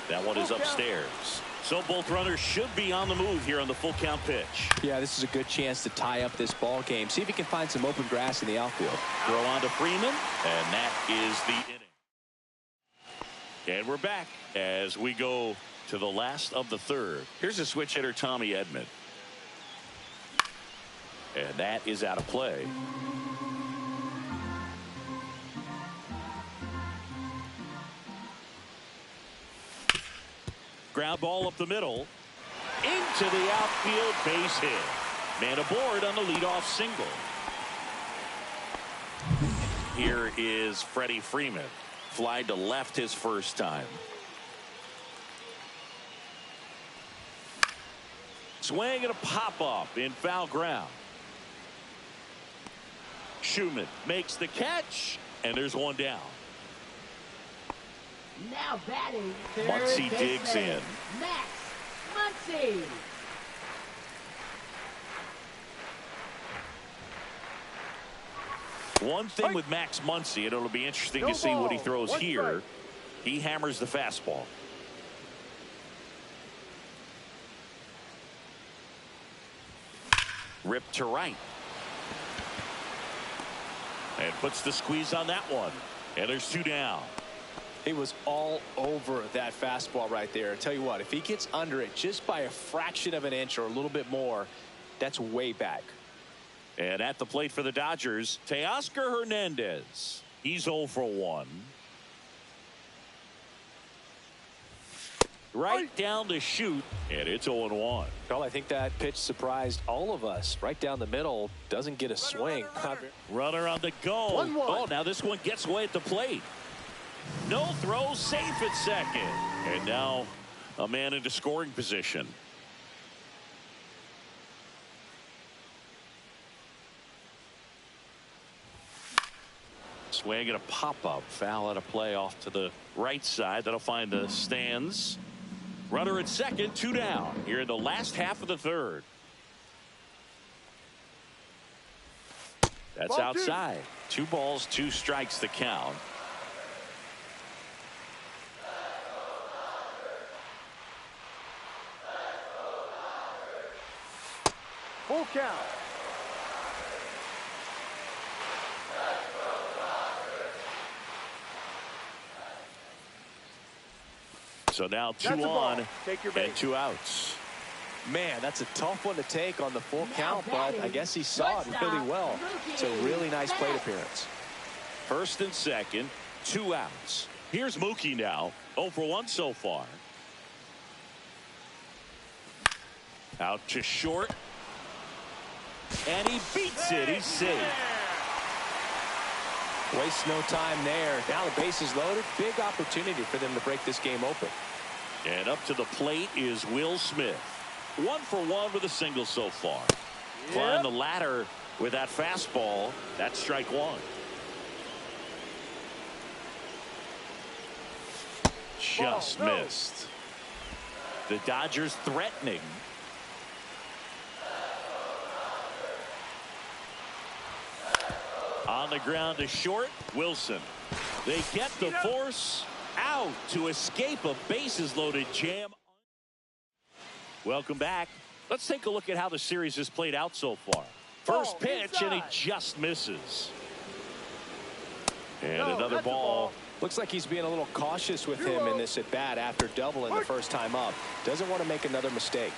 That one is upstairs. So both runners should be on the move here on the full count pitch. Yeah, this is a good chance to tie up this ball game. See if he can find some open grass in the outfield. Throw on to Freeman, and that is the inning. And we're back as we go to the last of the third. Here's a switch hitter, Tommy Edman. And that is out of play. Ground ball up the middle. Into the outfield, base hit. Man aboard on the leadoff single. Here is Freddie Freeman. Fly to left his first time. Swing and a pop-up in foul ground. Schumann makes the catch, and there's one down. Now batting, Muncy digs in. Max Muncy. One thing with Max Muncy, and it'll be interesting to see what he throws here. He hammers the fastball. Ripped to right. And puts the squeeze on that one. And there's 2 down. He was all over that fastball right there. I tell you what, if he gets under it just by a fraction of an inch or a little bit more, that's way back. And at the plate for the Dodgers, Teoscar Hernandez. He's 0 for 1. Right down the chute, and it's 0-1. Well, I think that pitch surprised all of us. Right down the middle, doesn't get a swing. Runner on the go. 1-1. Oh, now this one gets away at the plate. No throw, safe at second. And now a man into scoring position. swing and a pop-up. Foul out of play off to the right side. That'll find the stands. Runner at second, 2 down here in the last half of the third. That's Ball outside. 2 balls, 2 strikes the count. Full count. So now 2 That's a ball. on Take your and base. 2 outs. Man, that's a tough one to take on the full count, but I guess he saw it really well. It's a really nice plate appearance. First and second, 2 outs. Here's Mookie now. 0 for 1 so far. Out to short. And he beats it. He's safe. Waste no time there. Now the base is loaded. Big opportunity for them to break this game open. And up to the plate is Will Smith. 1 for 1 with a single so far. Climb the ladder with that fastball. That's strike 1. Just Ball, no. missed. The Dodgers threatening. On the ground to short, Wilson. They get the force out to escape a bases loaded jam. Welcome back. Let's take a look at how the series has played out so far. First pitch, and he just misses. And another ball. Looks like he's being a little cautious with him in this at bat after doubling the first time up. Doesn't want to make another mistake.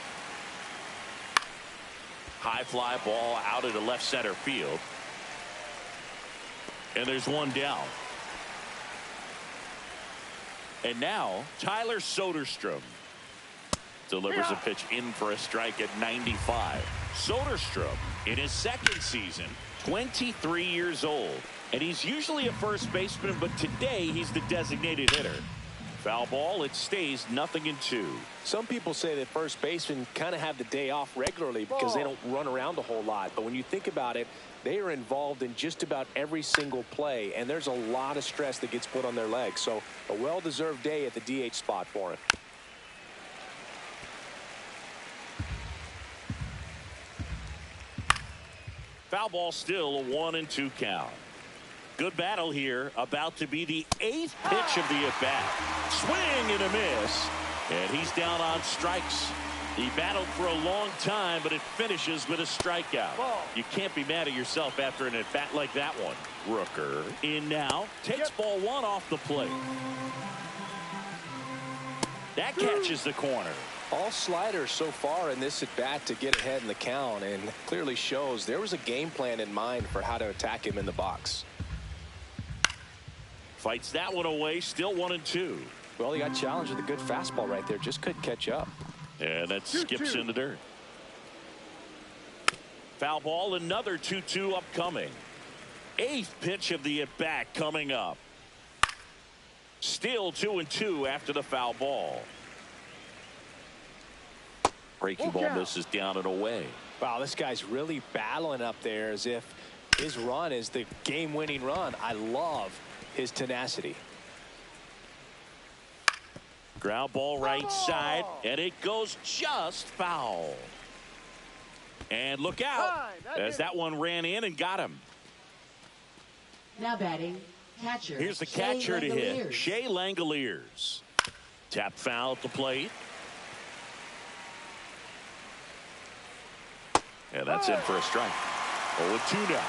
High fly ball out into left center field. And there's 1 down. And now Tyler Soderstrom delivers a pitch in for a strike at 95. Soderstrom in his second season, 23 years old. And he's usually a first baseman, but today he's the designated hitter. Foul ball, it stays 0-2. Some people say that first basemen kind of have the day off regularly because they don't run around a whole lot. But when you think about it, they are involved in just about every single play, and there's a lot of stress that gets put on their legs. So a well-deserved day at the DH spot for him. Foul ball, still a 1-2 count. Good battle here. About to be the 8th pitch of the at-bat. Swing and a miss. And he's down on strikes. He battled for a long time, but it finishes with a strikeout. You can't be mad at yourself after an at-bat like that one. Rooker in now. Takes ball 1 off the plate. That catches the corner. All sliders so far in this at-bat to get ahead in the count, and clearly shows there was a game plan in mind for how to attack him in the box. Fights that one away. Still 1-2. Well, he got challenged with a good fastball right there. Just couldn't catch up. And that skips in the dirt. Foul ball, another 2-2 upcoming. 8th pitch of the at-bat coming up. Still 2-2 after the foul ball. Breaking ball misses down and away. Wow, this guy's really battling up there as if his run is the game-winning run. I love his tenacity. Ground ball right side, and it goes just foul. And look out as that one ran in and got him. Now batting, catcher. Here's the catcher to hit, Shea Langoliers. Tap foul at the plate. And that's in for a strike. 0-2 now.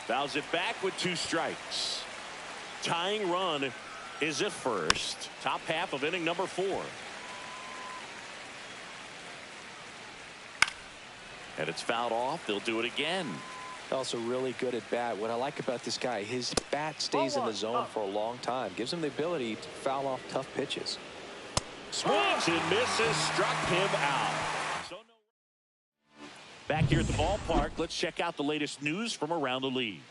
Fouls it back with 2 strikes. Tying run is at first. Top half of inning number 4. And it's fouled off. They'll do it again. Also really good at bat. What I like about this guy, his bat stays in the zone for a long time. Gives him the ability to foul off tough pitches. Swings and misses. Struck him out. Back here at the ballpark, let's check out the latest news from around the league.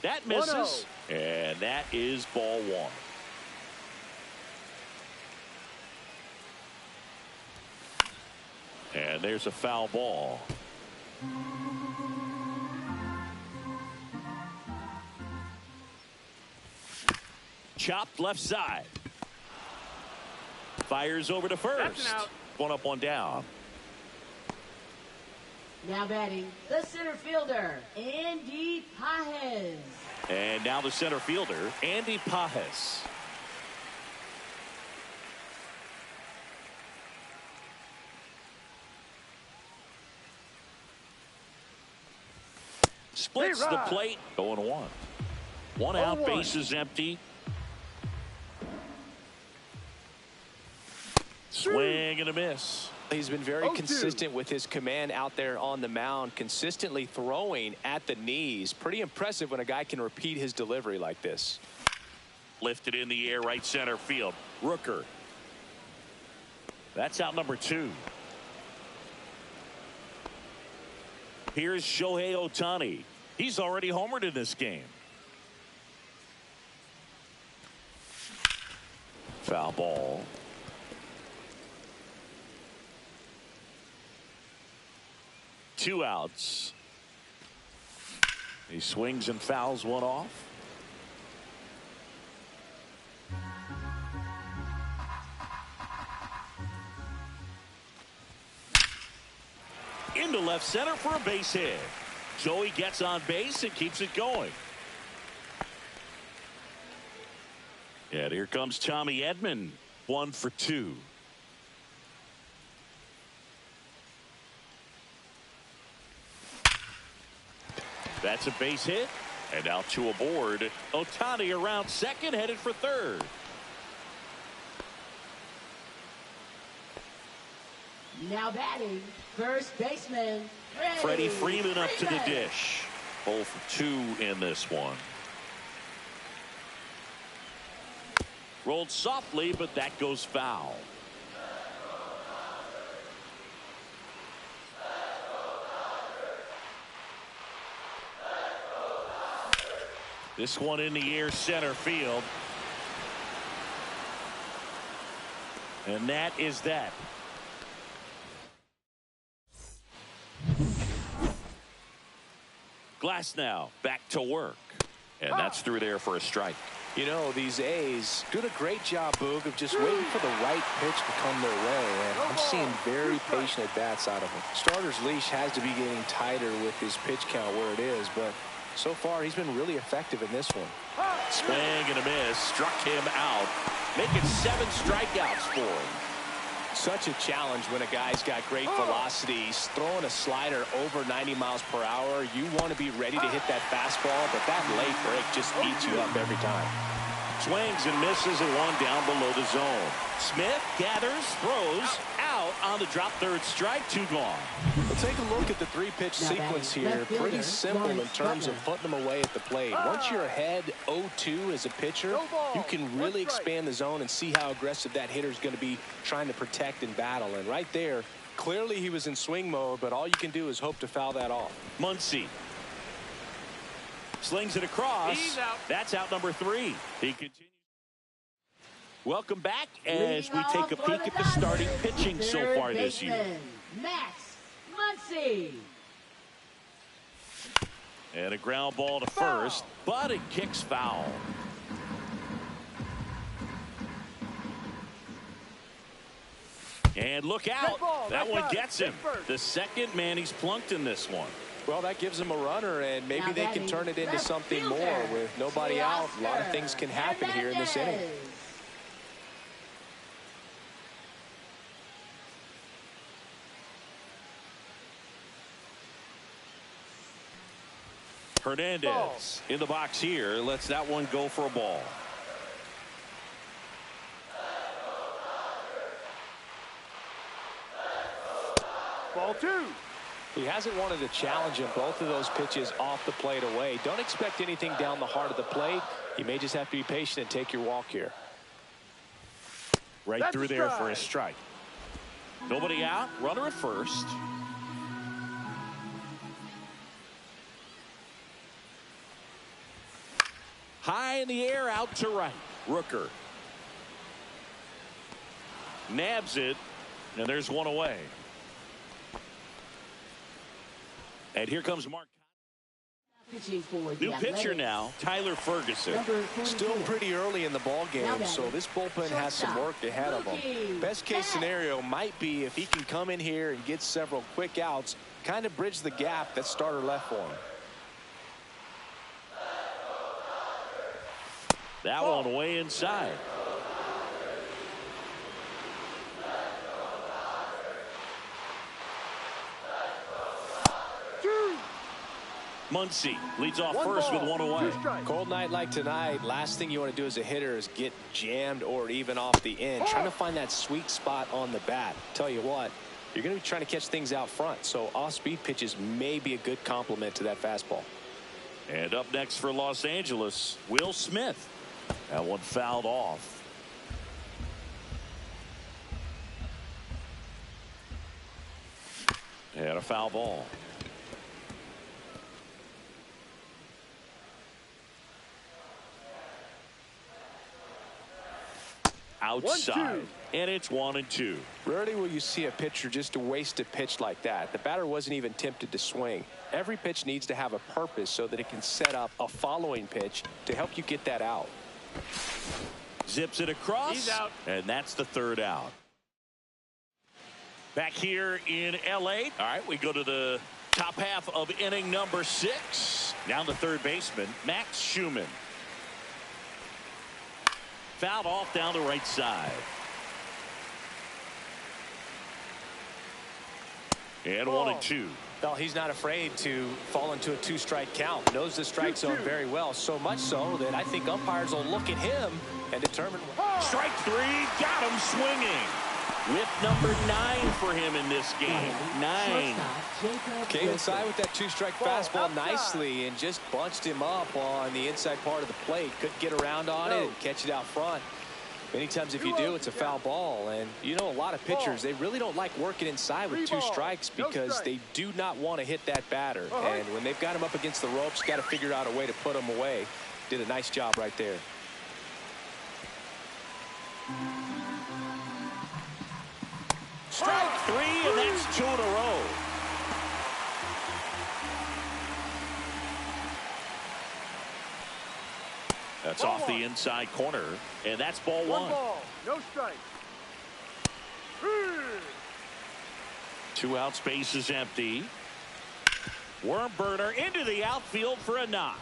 That misses, and that is ball 1. And there's a foul ball. Chopped left side. Fires over to first. One up, one down. Now batting, the center fielder, Andy Pajes. And now the center fielder, Andy Pajes. Splits the plate, 0-1. One out, bases empty. Swing and a miss. He's been very consistent with his command out there on the mound, consistently throwing at the knees. Pretty impressive when a guy can repeat his delivery like this. Lifted in the air, right center field. Rooker. That's out number 2. Here's Shohei Ohtani. He's already homered in this game. Foul ball. Two outs. He swings and fouls one off. Into left center for a base hit. Joey gets on base and keeps it going. And here comes Tommy Edman. 1 for 2. That's a base hit. And now 2 aboard. Ohtani around second, headed for third. Now batting, first baseman, Freddie Freeman up to the dish. 0 for 2 in this one. Rolled softly, but that goes foul. This one in the air, center field. And that is that. Glass now back to work. And that's through there for a strike. You know, these A's doing a great job, Boog, of just waiting for the right pitch to come their way. And I'm seeing very patient at-bats out of him. Starter's leash has to be getting tighter with his pitch count where it is, but so far he's been really effective in this one. Swing and a miss. Struck him out. Making 7 strikeouts for him. Such a challenge when a guy's got great velocity. He's throwing a slider over 90 miles per hour. You want to be ready to hit that fastball, but that late break just eats you up every time. Swings and misses and one down below the zone. Smith gathers, throws, out on the drop, third strike, 2 gone. We'll take a look at the 3-pitch sequence here. Pretty simple in terms of putting them away at the plate. Once you're ahead 0-2 as a pitcher, you can really expand the zone and see how aggressive that hitter is going to be trying to protect and battle. And right there, clearly he was in swing mode, but all you can do is hope to foul that off. Muncy slings it across. That's out number 3. He continues. Welcome back as we take a peek at the starting pitching so far this year. Max Muncy. And a ground ball to first, but it kicks foul. And look out. That one gets him. The second man he's plunked in this one. Well, that gives them a runner, and maybe they can turn it into something more. With nobody out, a lot of things can happen here in this inning. Hernandez in the box here. Lets that one go for a ball. Ball 2. He hasn't wanted to challenge him. Both of those pitches off the plate away. Don't expect anything down the heart of the plate. You may just have to be patient and take your walk here. Right through there for a strike. Nobody out. Runner at first. High in the air, out to right. Rooker nabs it, and there's one away. And here comes Mark. Pitching for the New pitcher Athletics, now, Tyler Ferguson. number 44. Still pretty early in the ball game, so this bullpen has some work ahead of them. Best case scenario might be if he can come in here and get several quick outs, kind of bridge the gap that starter left for him. That one way inside. Muncy leads off first with one away. Cold night like tonight, last thing you want to do as a hitter is get jammed or even off the end. Trying to find that sweet spot on the bat. Tell you what, you're going to be trying to catch things out front, so off-speed pitches may be a good complement to that fastball. And up next for Los Angeles, Will Smith. That one fouled off. And a foul ball. Outside, and it's 1-2. Rarely will you see a pitcher just waste a pitch like that. The batter wasn't even tempted to swing. Every pitch needs to have a purpose so that it can set up a following pitch to help you get that out. Zips it across. He's out. And that's the third out. Back here in L.A. All right, we go to the top half of inning number 6. Now the third baseman, Max Schumann. Fouled off down the right side. And 1-2. Well, he's not afraid to fall into a 2-strike count. Knows the strike zone very well. So much so that I think umpires will look at him and determine. Strike 3. Got him swinging. Whip number 9 for him in this game. 9. Came inside with that 2-strike fastball nicely and just bunched him up on the inside part of the plate. Couldn't get around on it and catch it out front. Many times if you do, it's a foul ball. And you know, a lot of pitchers, they really don't like working inside with 2 strikes because they do not want to hit that batter. And when they've got him up against the ropes, got to figure out a way to put him away. Did a nice job right there. Strike 3, and that's 2 in a row. That's off the inside corner, and that's ball 1. Ball, no strike. 2 out, space is empty. Worm burner into the outfield for a knock.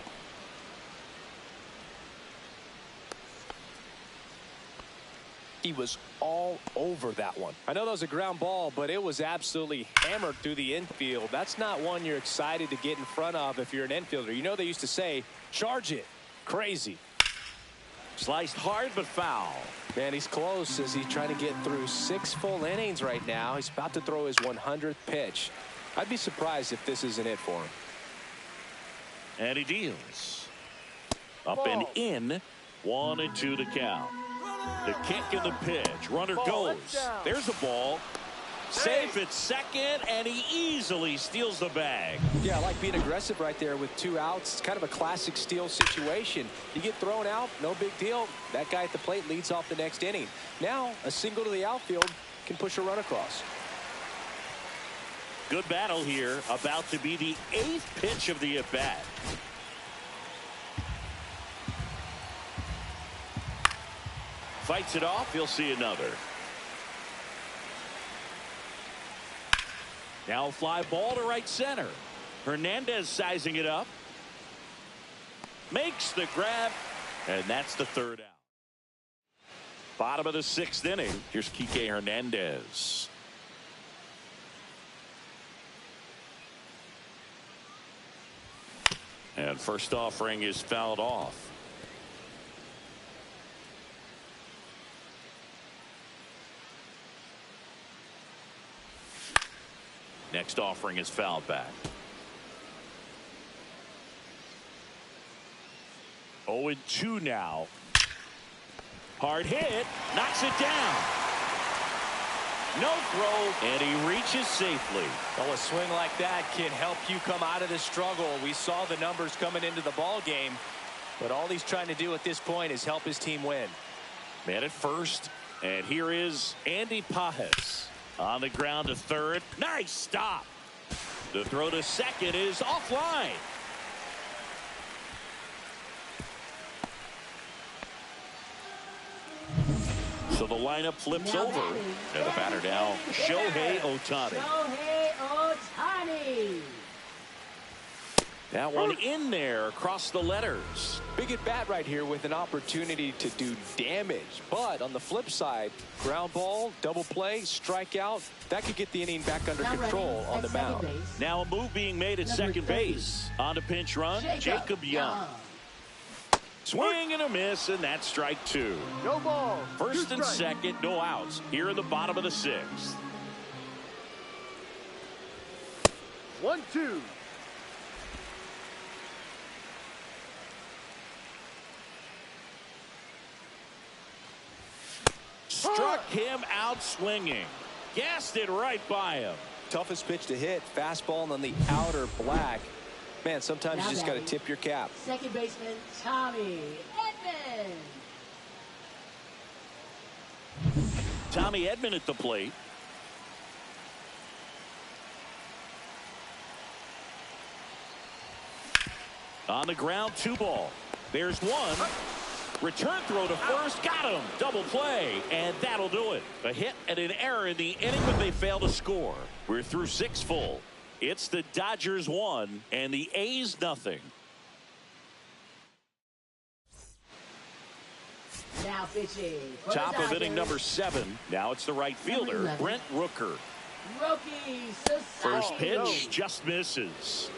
He was all over that one. I know that was a ground ball, but it was absolutely hammered through the infield. That's not one you're excited to get in front of if you're an infielder. You know, they used to say, charge it. Crazy. Sliced hard but foul. Man, he's close as he's trying to get through 6 full innings right now. He's about to throw his 100th pitch. I'd be surprised if this isn't it for him. And he deals. Up and in. 1-2 to count. The kick and the pitch. Runner goes. There's a ball. Safe at second, and he easily steals the bag. Yeah, I like being aggressive right there with 2 outs. It's kind of a classic steal situation. You get thrown out, no big deal. That guy at the plate leads off the next inning. Now, a single to the outfield can push a run across. Good battle here. About to be the 8th pitch of the at-bat. Fights it off. He'll see another. Now a fly ball to right center. Hernandez sizing it up. Makes the grab. And that's the 3rd out. Bottom of the 6th inning. Here's Kike Hernandez. And first offering is fouled off. Next offering is fouled back. 0-2 now. Hard hit. Knocks it down. No throw. And he reaches safely. Well, a swing like that can help you come out of the struggle. We saw the numbers coming into the ball game. But all he's trying to do at this point is help his team win. Man at first. And here is Andy Pajes. On the ground to third. Nice stop. The throw to second is offline. So the lineup flips over. And the batter now, Shohei Ohtani. Shohei Ohtani. That one in there across the letters. Big at bat right here with an opportunity to do damage. But on the flip side, ground ball, double play, strikeout, that could get the inning back under control on the mound. Now a move being made at second base. On to pinch run, Jacob Young. Swing and a miss, and that's strike two. No ball. First and second, no outs. Here in the bottom of the sixth. 1-2. Struck him out swinging. Gassed it right by him. Toughest pitch to hit, fastball on the outer black. Man, sometimes you just got to tip your cap. Second baseman Tommy Edman. Tommy Edman at the plate. On the ground, 2 ball. There's one. Return throw to first. Got him. Double play. And that'll do it. A hit and an error in the inning, but they fail to score. We're through 6 full. It's the Dodgers 1 and the A's nothing. Now pitching. Top of inning number 7. Now it's the right fielder, Brent Rooker. Rookie First pitch just misses.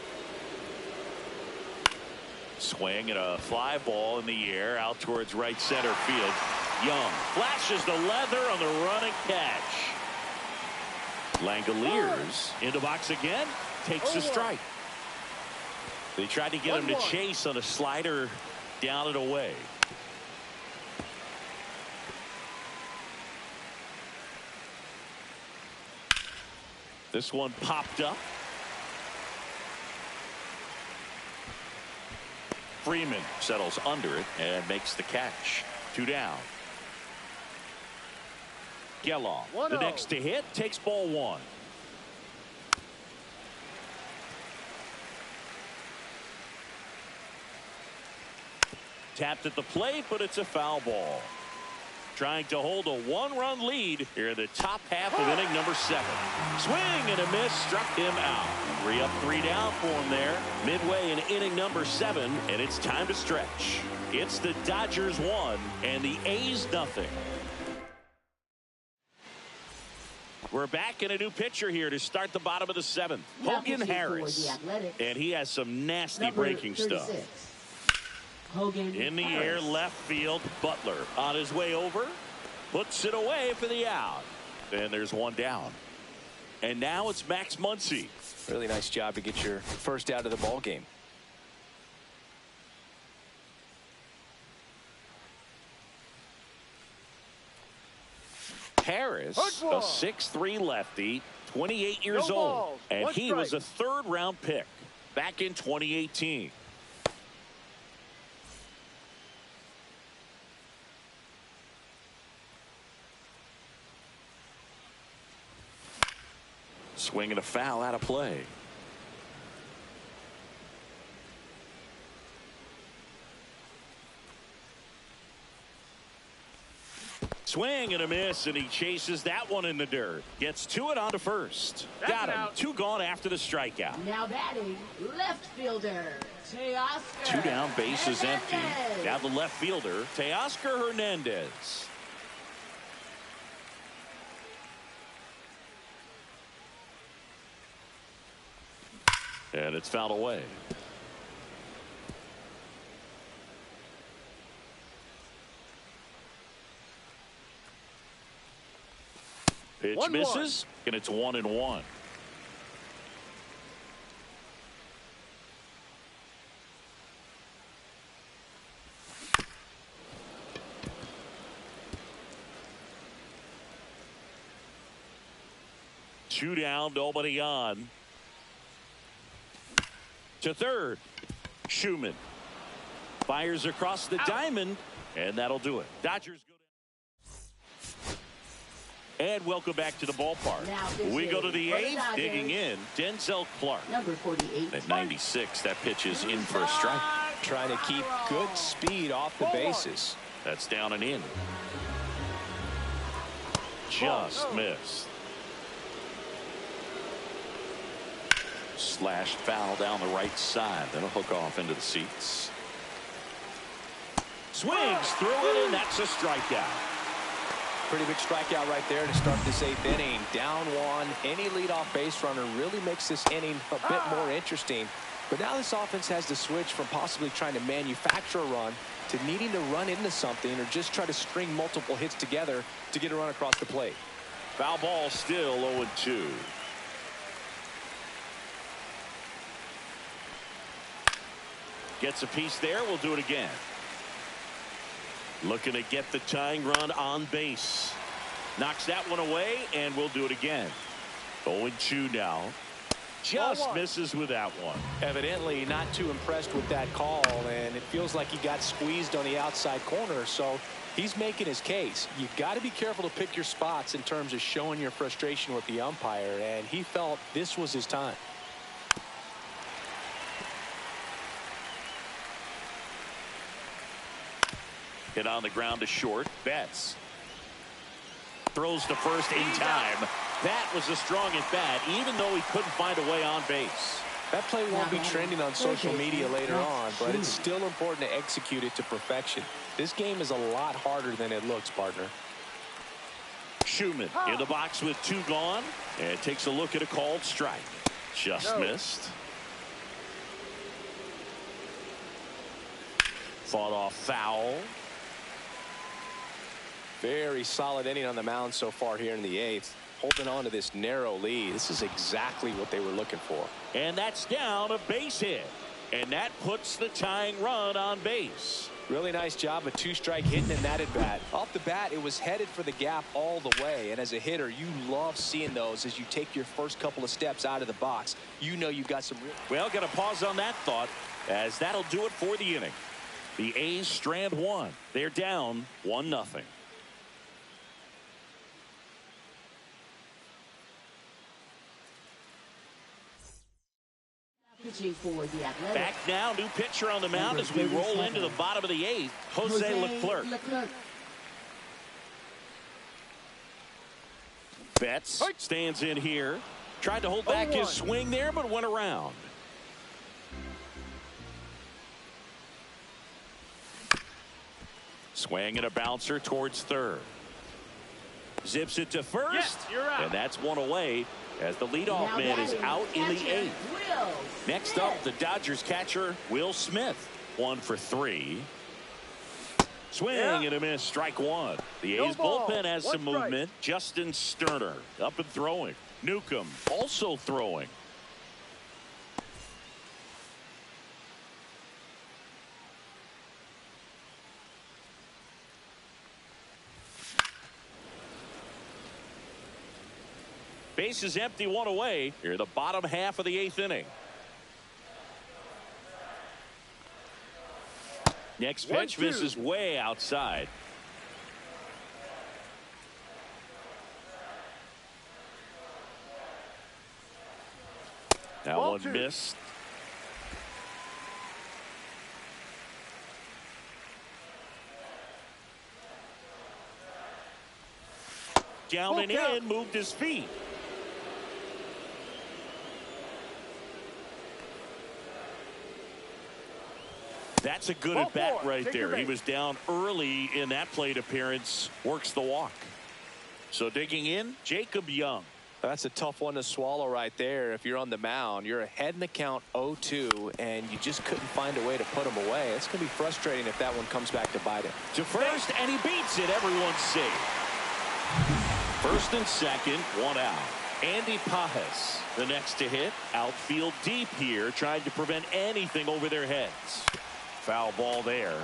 Swing and a fly ball in the air out towards right center field. Young flashes the leather on the running catch. Langoliers into box again, takes a strike. They tried to get him to chase on a slider down and away. This one popped up. Freeman settles under it and makes the catch. 2 down. Geloff, the next to hit, takes ball 1. Tapped at the plate, but it's a foul ball. Trying to hold a 1-run lead here in the top half of inning number 7. Swing and a miss, struck him out. 3 up, 3 down for him there. Midway in inning number 7, and it's time to stretch. It's the Dodgers 1 and the A's nothing. We're back in a new pitcher here to start the bottom of the 7th. Hogan Harris. And he has some nasty breaking stuff. Hogan in the air, left field. Butler on his way over. Puts it away for the out. And there's 1 down. And now it's Max Muncy. Really nice job to get your first out of the ball game. Harris, a 6'3" lefty, 28 years old. And he was a 3rd-round pick back in 2018. Swing and a foul out of play. Swing and a miss, and he chases that one in the dirt. Gets to it onto first. Got him. 2 gone after the strikeout. Now batting, left fielder, Teoscar. 2 down, base is empty. Now the left fielder, Teoscar Hernandez. And it's fouled away. Pitch misses, and it's 1-1. Two down, nobody on. To third, Schumann fires across the diamond, and that'll do it. Dodgers go And welcome back to the ballpark. Now We go to the for the 8th, Dodgers, digging in, Denzel Clark. number 48. At 96, that pitch is in for a strike. Trying to keep good speed off the bases. That's down and in. Just missed. Slashed foul down the right side. That'll hook off into the seats. Swings through it, and that's a strikeout. Pretty big strikeout right there to start this 8th inning. Down one. Any leadoff base runner really makes this inning a bit more interesting. But now this offense has to switch from possibly trying to manufacture a run to needing to run into something or just try to string multiple hits together to get a run across the plate. Foul ball still 0-2. Gets a piece there. We'll do it again. Looking to get the tying run on base. Knocks that one away, and we'll do it again. 0-2 now. Just misses with that one. Evidently not too impressed with that call, and it feels like he got squeezed on the outside corner, so he's making his case. You've got to be careful to pick your spots in terms of showing your frustration with the umpire, and he felt this was his time. Hit on the ground to short. Betts throws to first in time. That was a strong at bat, even though he couldn't find a way on base. That play won't be trending on social media later on, but it's still important to execute it to perfection. This game is a lot harder than it looks, partner. Schumann in the box with 2 gone, and takes a look at a called strike. Just missed. Fought off foul. Very solid inning on the mound so far here in the 8th. Holding on to this narrow lead. This is exactly what they were looking for. And that's down a base hit. And that puts the tying run on base. Really nice job of 2-strike hitting in that at bat. Off the bat, it was headed for the gap all the way. And as a hitter, you love seeing those as you take your first couple of steps out of the box. You know you've got some real... Well, got to pause on that thought, as that'll do it for the inning. The A's strand 1. They're down 1-0. Back now, new pitcher on the mound as we roll into the bottom of the 8th, Jose Leclerc. Betts stands in here. Tried to hold back his swing there, but went around. Swing and a bouncer towards third. Zips it to first, and that's one away as the leadoff man is out in the 8th. Next up, the Dodgers catcher, Will Smith. 1 for 3. Swing and a miss, strike 1. The A's bullpen has some movement. Justin Sterner up and throwing. Newcomb also throwing. Base is empty, 1 away. Here, the bottom half of the 8th inning. Next pitch misses way outside. That one missed. Down and in, moved his feet. That's a good at bat right there. He was down early in that plate appearance. Works the walk. So digging in, Jacob Young. That's a tough one to swallow right there. If you're on the mound, you're ahead in the count 0-2, and you just couldn't find a way to put him away. It's going to be frustrating if that one comes back to bite him. To first, and he beats it. Everyone's safe. First and second, 1 out. Andy Pajes, the next to hit. Outfield deep here, trying to prevent anything over their heads. Foul ball there.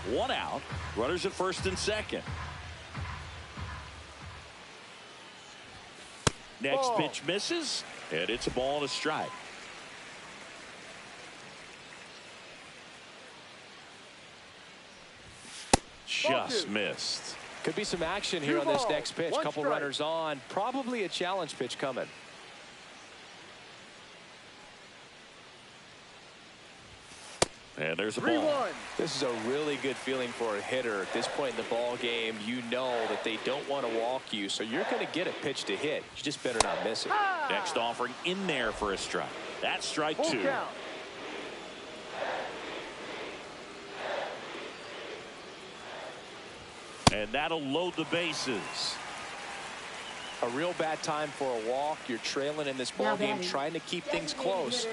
1 out. Runners at first and second. Next pitch misses, and it's a ball and a strike. Just missed. Could be some action here on this next pitch. Couple runners on. Probably a challenge pitch coming. And there's a ball. This is a really good feeling for a hitter at this point in the ball game. You know that they don't want to walk you, so you're going to get a pitch to hit. You just better not miss it. Next offering in there for a strike. That's strike two. And that'll load the bases. A real bad time for a walk. You're trailing in this ball game, trying to keep things close.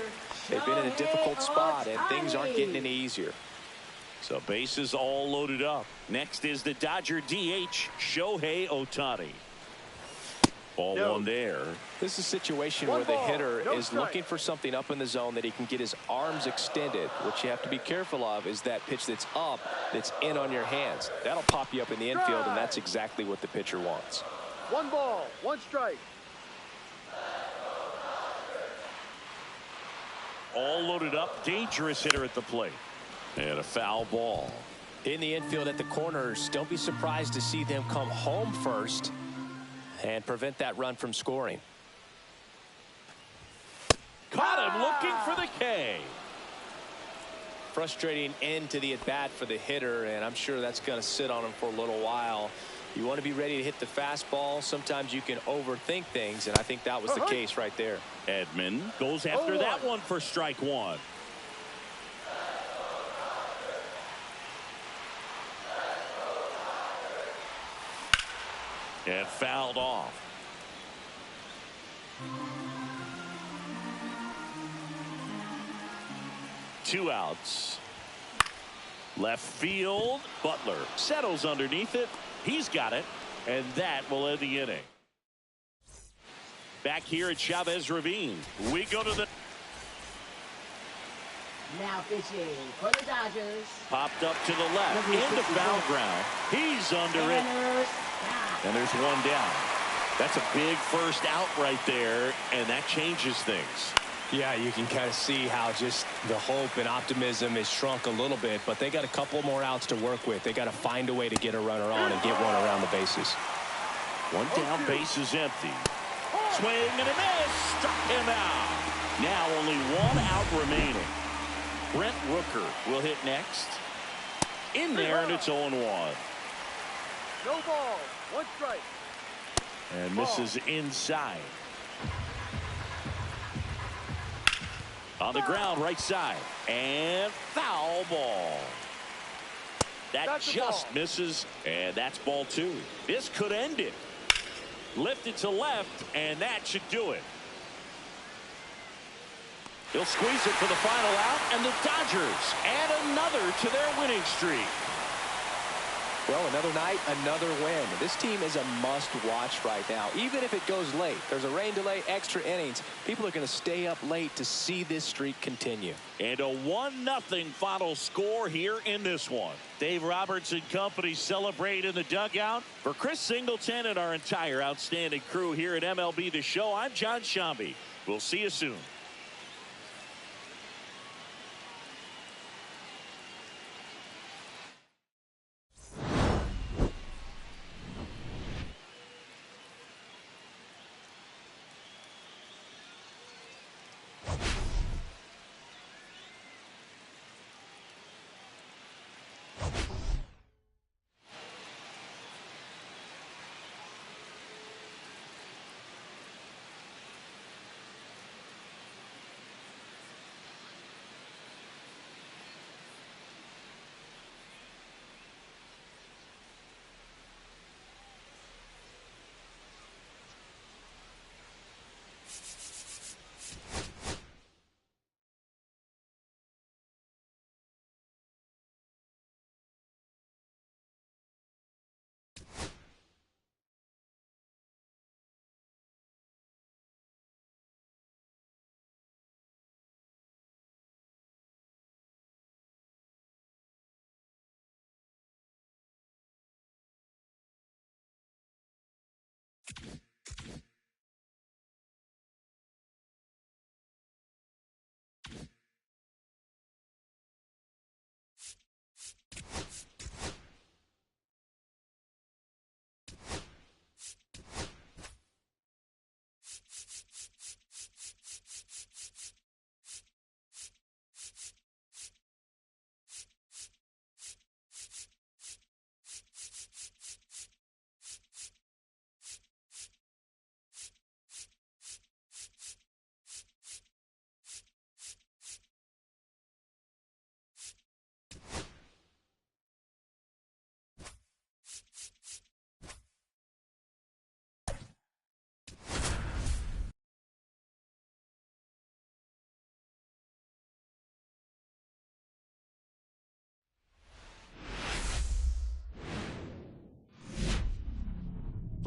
They've been in a difficult spot, and things aren't getting any easier. So bases all loaded up. Next is the Dodger DH, Shohei Ohtani. Ball one there. This is a situation where the hitter is looking for something up in the zone that he can get his arms extended. What you have to be careful of is that pitch that's up, that's in on your hands. That'll pop you up in the infield, and that's exactly what the pitcher wants. 1 ball, 1 strike. All loaded up. Dangerous hitter at the plate. And a foul ball. In the infield at the corners, don't be surprised to see them come home first and prevent that run from scoring. Caught him looking for the K. Frustrating end to the at-bat for the hitter, and I'm sure that's going to sit on him for a little while. You want to be ready to hit the fastball. Sometimes you can overthink things, and I think that was the case right there. Edman goes after that one for strike one. And fouled off. Two outs. Left field. Butler settles underneath it. He's got it, and that will end the inning. Back here at Chavez Ravine, we go to the... Now pitching for the Dodgers. Popped up to the left, into foul ground. He's under it. And there's one down. That's a big first out right there, and that changes things. Yeah, you can kind of see how just the hope and optimism is shrunk a little bit, but they got a couple more outs to work with. They got to find a way to get a runner on and get one around the bases. One down, bases empty. Swing and a miss. Struck him out. Now only one out remaining. Brent Rooker will hit next. In there, and it's 0-1. No ball, 1 strike. And misses inside. On the ground, right side. And foul ball. That just misses, and that's ball 2. This could end it. Lifted to left, and that should do it. He'll squeeze it for the final out, and the Dodgers add another to their winning streak. Well, another night, another win. This team is a must-watch right now. Even if it goes late, there's a rain delay, extra innings. People are going to stay up late to see this streak continue. And a 1-0 final score here in this one. Dave Roberts and company celebrate in the dugout. For Chris Singleton and our entire outstanding crew here at MLB The Show, I'm John Shambi. We'll see you soon.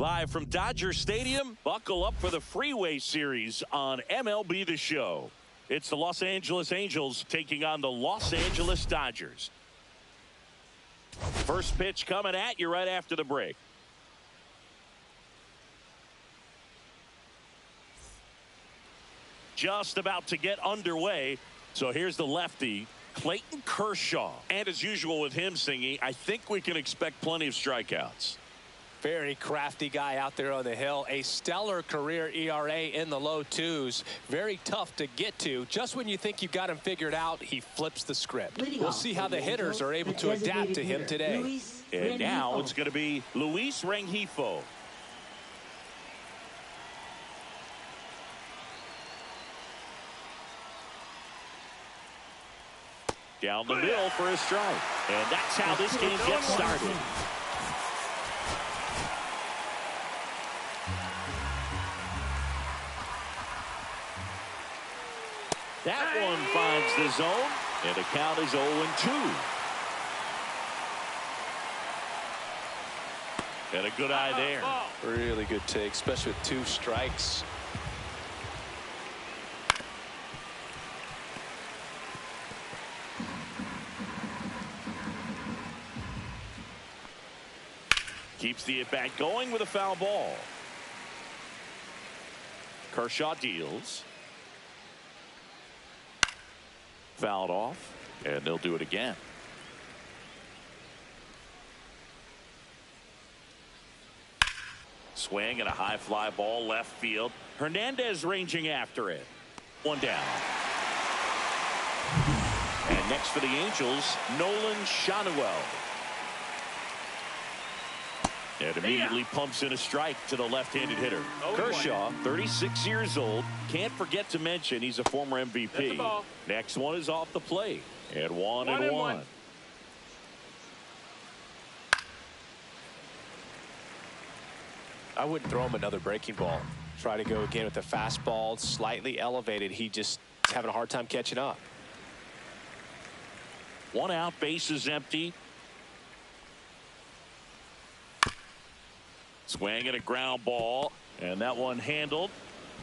Live from Dodger Stadium, buckle up for the Freeway Series on MLB The Show. It's the Los Angeles Angels taking on the Los Angeles Dodgers. First pitch coming at you right after the break. Just about to get underway. So here's the lefty, Clayton Kershaw. And as usual with him singing, I think we can expect plenty of strikeouts. Very crafty guy out there on the hill. A stellar career ERA in the low 2s. Very tough to get to. Just when you think you've got him figured out, he flips the script. We'll see how the hitters are able to adapt to him today. And now it's going to be Luis Rengifo. Down the middle for a strike. And that's how this game gets started. That one finds the zone, and the count is 0-2. And a good eye there. Really good take, especially with 2 strikes. Keeps the at-bat going with a foul ball. Kershaw deals. Fouled off, and they'll do it again. Swing and a high fly ball left field. Hernandez ranging after it. One down. And next for the Angels, Nolan Schanuel. And immediately pumps in a strike to the left-handed hitter. Kershaw, 36 years old. Can't forget to mention he's a former MVP. Next one is off the plate. And 1-1. I wouldn't throw him another breaking ball. Try to go again with the fastball, slightly elevated. He just is having a hard time catching up. 1 out, bases empty. Swing and a ground ball, and that one handled.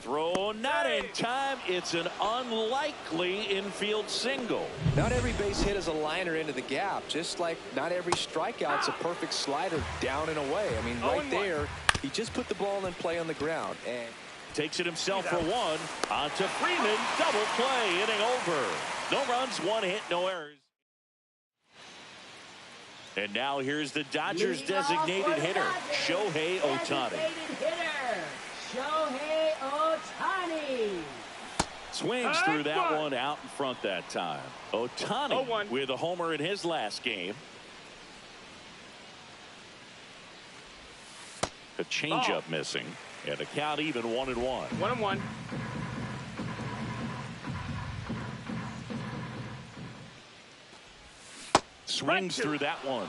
Throw not in time. It's an unlikely infield single. Not every base hit is a liner into the gap, just like not every strikeout's a perfect slider down and away. I mean, right there, he just put the ball in play on the ground and takes it himself for one. On to Freeman, double play, inning over. No runs, 1 hit, no errors. And now here's the Dodgers designated hitter, Shohei Ohtani. Shohei Ohtani. Swings through that one out in front that time. Ohtani with a homer in his last game. A changeup missing, and the count even 1-1. 1-1. Swings through that one.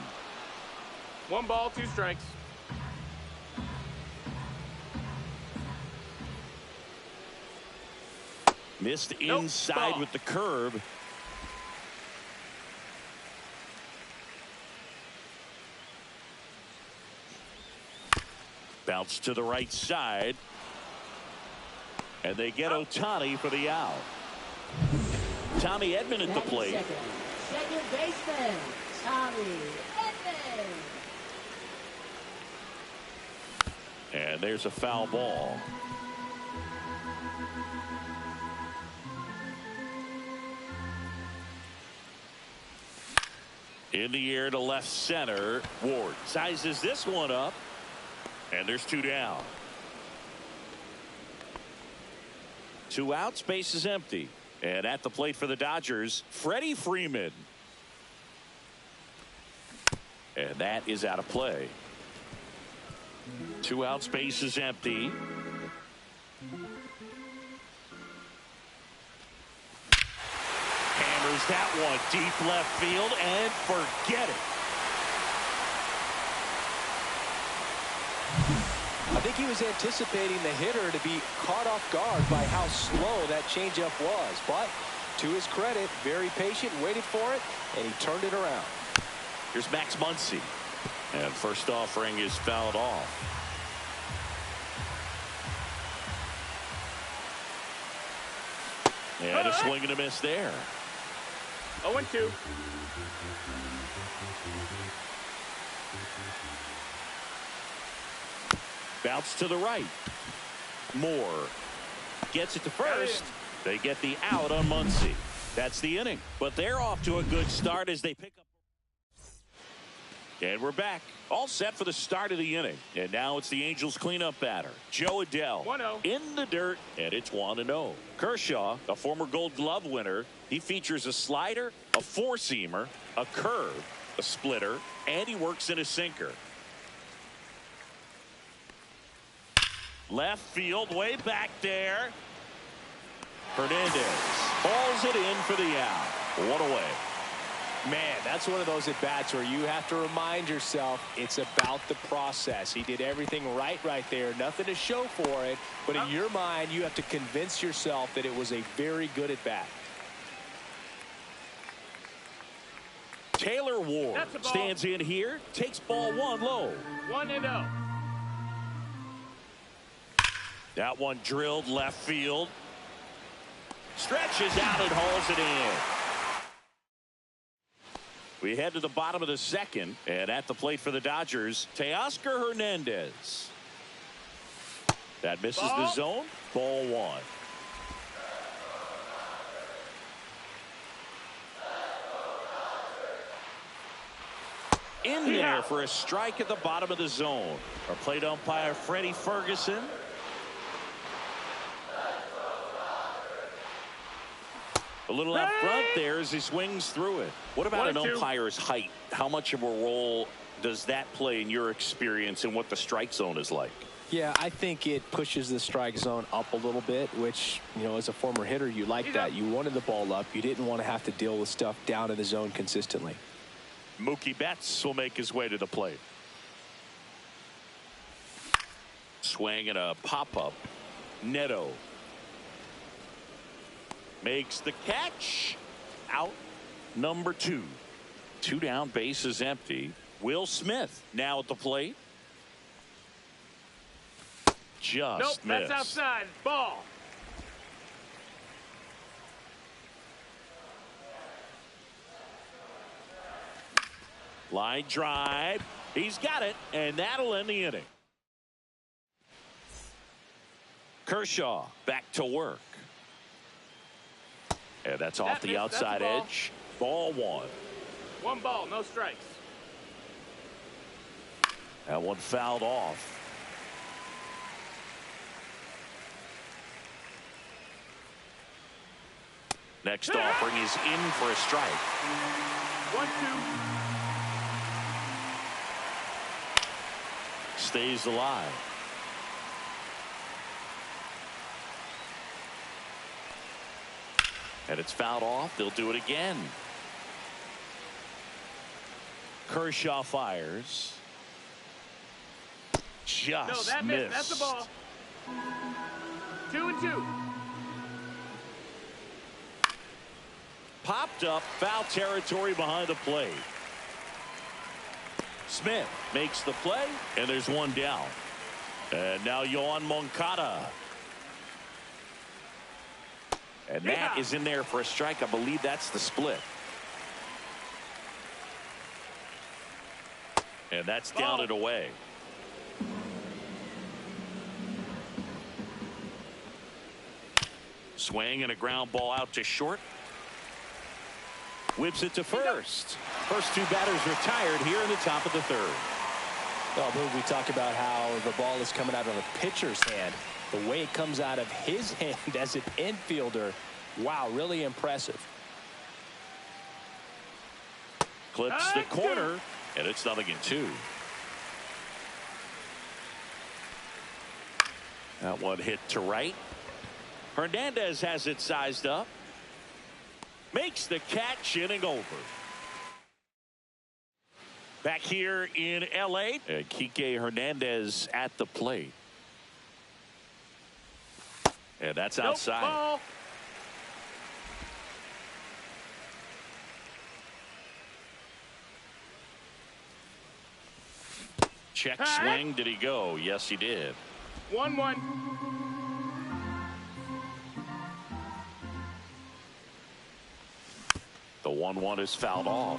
1 ball, 2 strikes. Missed inside with the curve. Bounce to the right side. And they get Ohtani for the out. Tommy Edman at the plate. Second baseman, Tommy Edman. And there's a foul ball. In the air to left center. Ward sizes this one up. And there's 2 down. 2 outs, base is empty. And at the plate for the Dodgers, Freddie Freeman. And that is out of play. 2 outs, base is empty. Hammers that one deep left field and forget it. I think he was anticipating the hitter to be caught off guard by how slow that changeup was. But to his credit, very patient, waited for it, and he turned it around. Here's Max Muncy. And first offering is fouled off. And a swing and a miss there. 0-2. Bounce to the right. Moore gets it to first. They get the out on Muncy. That's the inning. But they're off to a good start as they pick up. And we're back. All set for the start of the inning. And now it's the Angels cleanup batter, Joe Adell. 1-0. In the dirt, and it's 1-0. Kershaw, a former Gold Glove winner, he features a slider, a four-seamer, a curve, a splitter, and he works in a sinker. Left field, way back there. Hernandez falls it in for the out. One away. Man, that's one of those at-bats where you have to remind yourself it's about the process. He did everything right there. Nothing to show for it. But in your mind, you have to convince yourself that it was a very good at-bat. Taylor Ward stands in here, takes ball one low. 1-0. That one drilled left field. Stretches out and hauls it in. We head to the bottom of the second, and at the plate for the Dodgers, Teoscar Hernandez. That misses the zone. Ball one. In there for a strike at the bottom of the zone. Our plate umpire, Freddie Ferguson. A little out front there as he swings through it. What about an umpire's height? How much of a role does that play in your experience and what the strike zone is like? Yeah, I think it pushes the strike zone up a little bit, which, you know, as a former hitter, you like that. You wanted the ball up. You didn't want to have to deal with stuff down in the zone consistently. Mookie Betts will make his way to the plate. Swing and a pop-up. Neto makes the catch. Out number 2. 2 down, base is empty. Will Smith now at the plate. Just missed. That's outside. Ball. Line drive. He's got it, and that'll end the inning. Kershaw back to work. And that's off the outside edge. Ball one. 1 ball, no strikes. That one fouled off. Next offering is in for a strike. 1-2. Stays alive. And it's fouled off. They'll do it again. Kershaw fires. Just missed. That's the ball. 2-2. Popped up, foul territory behind the plate. Smith makes the play, and there's one down. And now Yohan Moncada. And that is in there for a strike. I believe that's the split. And that's down and away. Swing and a ground ball out to short. Whips it to first. First 2 batters retired here in the top of the 3rd. Well, we talk about how the ball is coming out of a pitcher's hand. The way it comes out of his hand as an infielder, wow, really impressive. Clips the corner, and it's 0-2. That one hit to right. Hernandez has it sized up. Makes the catch, inning over. Back here in L.A., Kike Hernandez at the plate. And that's outside. Ball. Check swing. Did he go? Yes, he did. 1-1. The 1-1 is fouled off.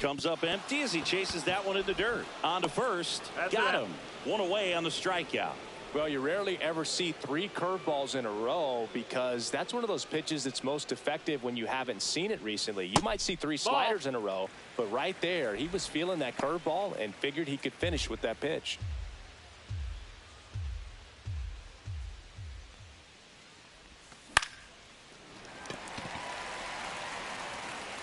Comes up empty as he chases that one in the dirt. On to first. Got him. One away on the strikeout. Well, you rarely ever see 3 curveballs in a row because that's one of those pitches that's most effective when you haven't seen it recently. You might see 3 sliders in a row, but right there, he was feeling that curveball and figured he could finish with that pitch.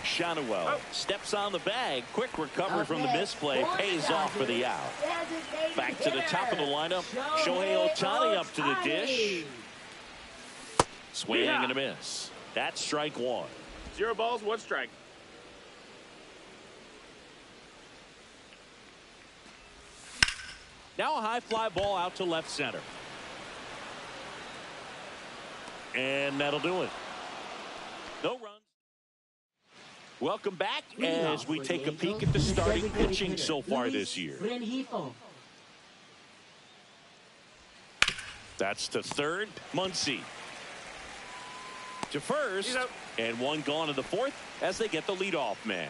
Shanuel steps on the bag. Quick recovery from the misplay. Pays off for the out. Back to the top of the lineup. Shohei Ohtani up to the dish. Swing and a miss. That's strike 1. 0 balls, 1 strike. Now a high fly ball out to left center. And that'll do it. No runs. Welcome back as we take a peek at the starting pitching so far this year. That's to third. Muncy. To first. And one gone in the 4th as they get the leadoff man.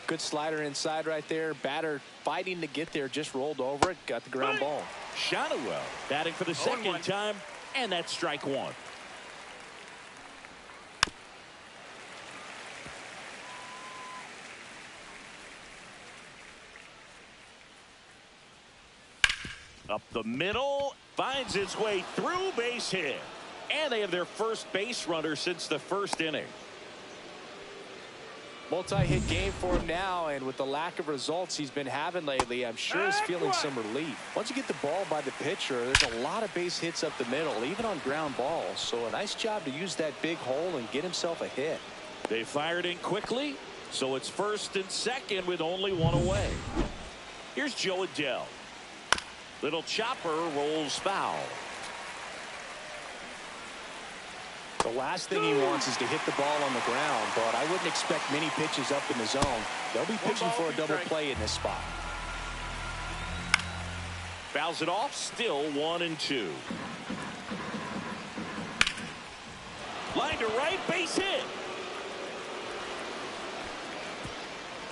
Good slider inside right there. Batter fighting to get there. Just rolled over it. Got the ground ball. Shanuel batting for the second time. And that's strike 1. Up the middle, finds its way through, base hit. And they have their first base runner since the 1st inning. Multi-hit game for him now, and with the lack of results he's been having lately, I'm sure he's feeling some relief. Once you get the ball by the pitcher, there's a lot of base hits up the middle, even on ground balls. So a nice job to use that big hole and get himself a hit. They fired in quickly, so it's 1st and 2nd with only 1 away. Here's Joe Adele. Little chopper rolls foul. The last thing he wants is to hit the ball on the ground, but I wouldn't expect many pitches up in the zone. They'll be pitching for a double play in this spot. Fouls it off, still 1-2. Line to right, base hit.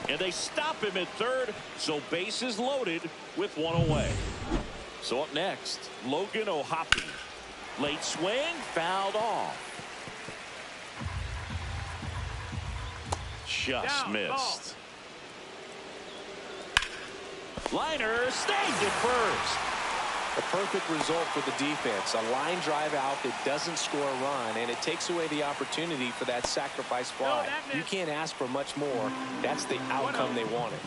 And they stop him at third, so base is loaded with 1 away. So up next, Logan O'Hoppe. Late swing, fouled off. Just missed. Liner stays at first. A perfect result for the defense. A line drive out that doesn't score a run, and it takes away the opportunity for that sacrifice fly. You can't ask for much more. That's the outcome they wanted.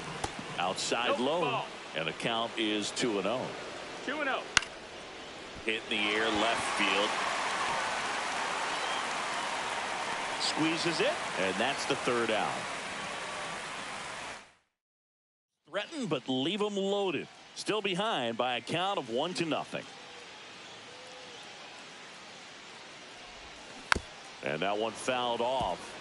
Outside low, and the count is 2-0. 2-0. Hit in the air, left field. Squeezes it, and that's the 3rd out. Threaten, but leave them loaded. Still behind by a count of 1-0. And that one fouled off.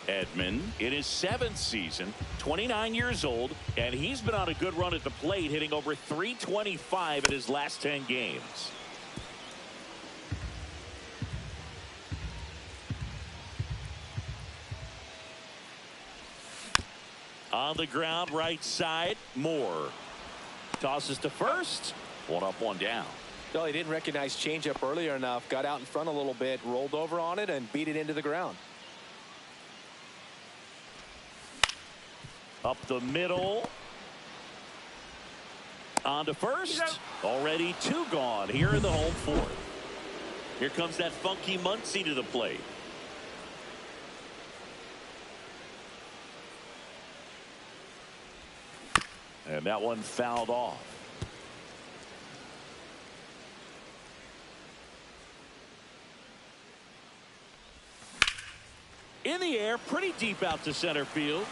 Edman in his 7th season, 29 years old, and he's been on a good run at the plate, hitting over .325 in his last 10 games. On the ground, right side, Moore. Tosses to first. 1 up, 1 down. No, he didn't recognize changeup earlier enough. Got out in front a little bit, rolled over on it, and beat it into the ground. Up the middle. On to first. Already 2 gone here in the home 4th. Here comes that funky Muncy to the plate. And that one fouled off. In the air, pretty deep out to center field.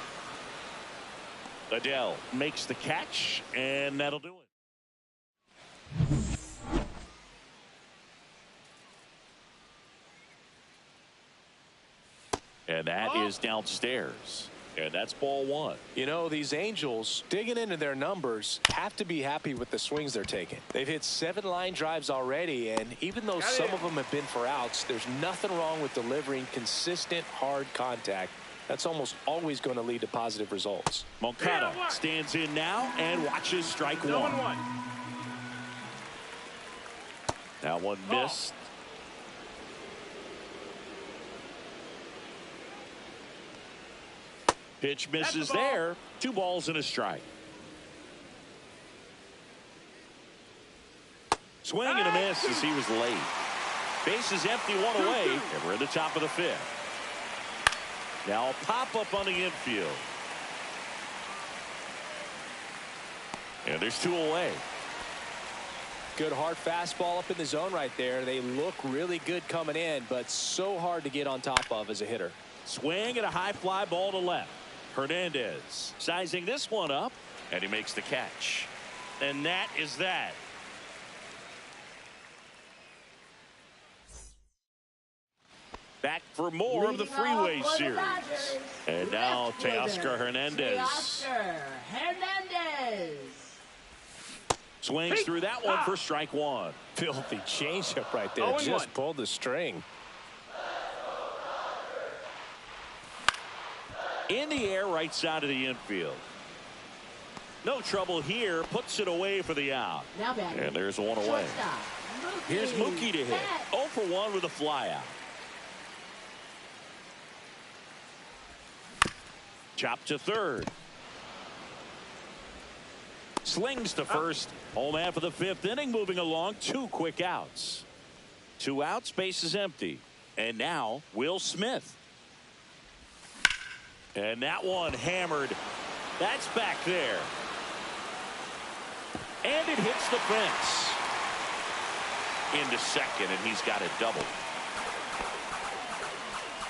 Adele makes the catch, and that'll do it. And that is downstairs. And that's ball one. You know, these Angels, digging into their numbers, have to be happy with the swings they're taking. They've hit 7 line drives already, and even though some of them have been for outs, there's nothing wrong with delivering consistent, hard contact. That's almost always going to lead to positive results. Moncada stands in now and watches strike one. Now one missed. Pitch misses there. 2 balls and a strike. Swing and a miss as he was late. Base is empty, 1 away, and we're in the top of the 5th. Now a pop-up on the infield. And there's 2 away. Good hard fastball up in the zone right there. They look really good coming in, but so hard to get on top of as a hitter. Swing and a high fly ball to left. Hernandez sizing this one up, and he makes the catch. And that is that. Back for more of the Freeway Series. And now Teoscar Hernandez. Swings through that one for strike one. Filthy changeup right there. Just pulled the string. In the air, right side of the infield. No trouble here. Puts it away for the out. And there's 1 away. Here's Mookie to hit. 0 for 1 with a fly out. Chop to third. Slings to first. Home half of the 5th inning, moving along. 2 quick outs. 2 outs, base is empty. And now Will Smith. And that one hammered. That's back there. And it hits the fence. Into second, and he's got it double.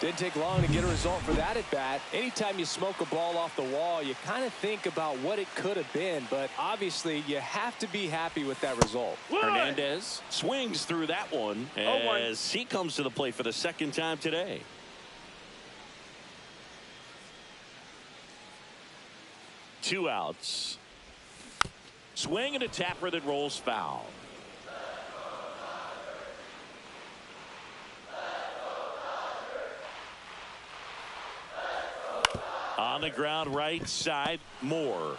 Didn't take long to get a result for that at bat. Anytime you smoke a ball off the wall, you kind of think about what it could have been, but obviously you have to be happy with that result. Hernandez swings through that one as he comes to the plate for the 2nd time today. Two outs. Swing and a tapper that rolls foul. On the ground right side, Moore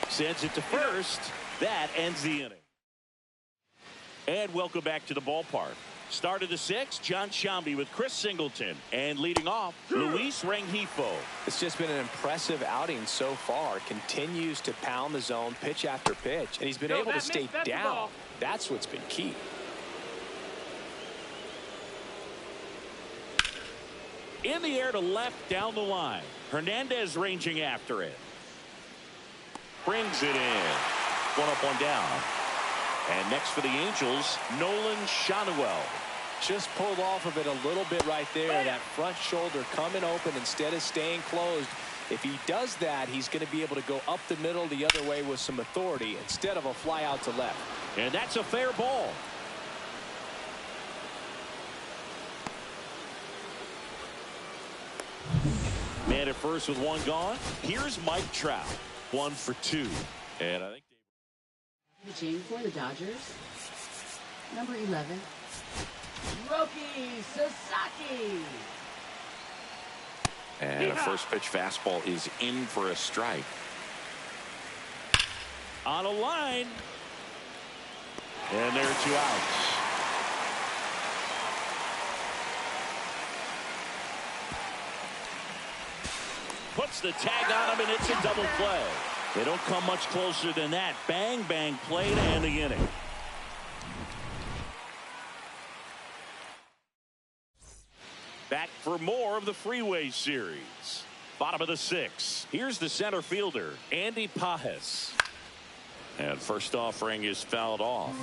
sends it to first. That ends the inning. And welcome back to the ballpark. Start of the 6th, John Sciambi with Chris Singleton. And leading off, Luis Rengifo. It's just been an impressive outing so far. Continues to pound the zone pitch after pitch. And he's been able to stay down. That's what's been key. In the air to left down the line. Hernandez ranging after it. Brings it in. 1 up, 1 down. And next for the Angels, Nolan Schanuel. Just pulled off of it a little bit right there. That front shoulder coming open instead of staying closed. If he does that, he's going to be able to go up the middle the other way with some authority instead of a fly out to left. And that's a fair ball. Man at first with 1 gone. Here's Mike Trout. 1 for 2. And I think pitching for the Dodgers, number 11, Roki Sasaki. And a first pitch fastball is in for a strike. On a line. And there are 2 outs. Puts the tag on him, and it's a double play. They don't come much closer than that. Bang, bang play to end the inning. Back for more of the Freeway Series. Bottom of the 6th. Here's the center fielder, Andy Pajes. And first offering is fouled off.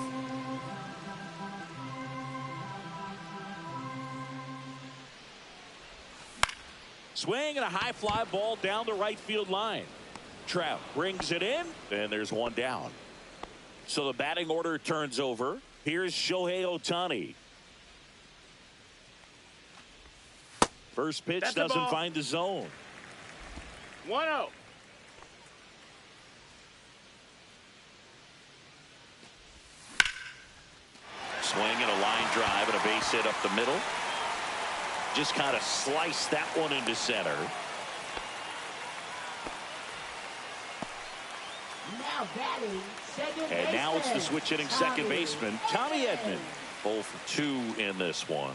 Swing and a high fly ball down the right field line. Trout brings it in, and there's 1 down. So the batting order turns over. Here's Shohei Ohtani. First pitch doesn't find the zone. 1-0. Swing and a line drive and a base hit up the middle. Just kind of sliced that one into center. Now batting, second baseman. And now it's the switch hitting second baseman, Tommy Edman. 0 for 2 in this one.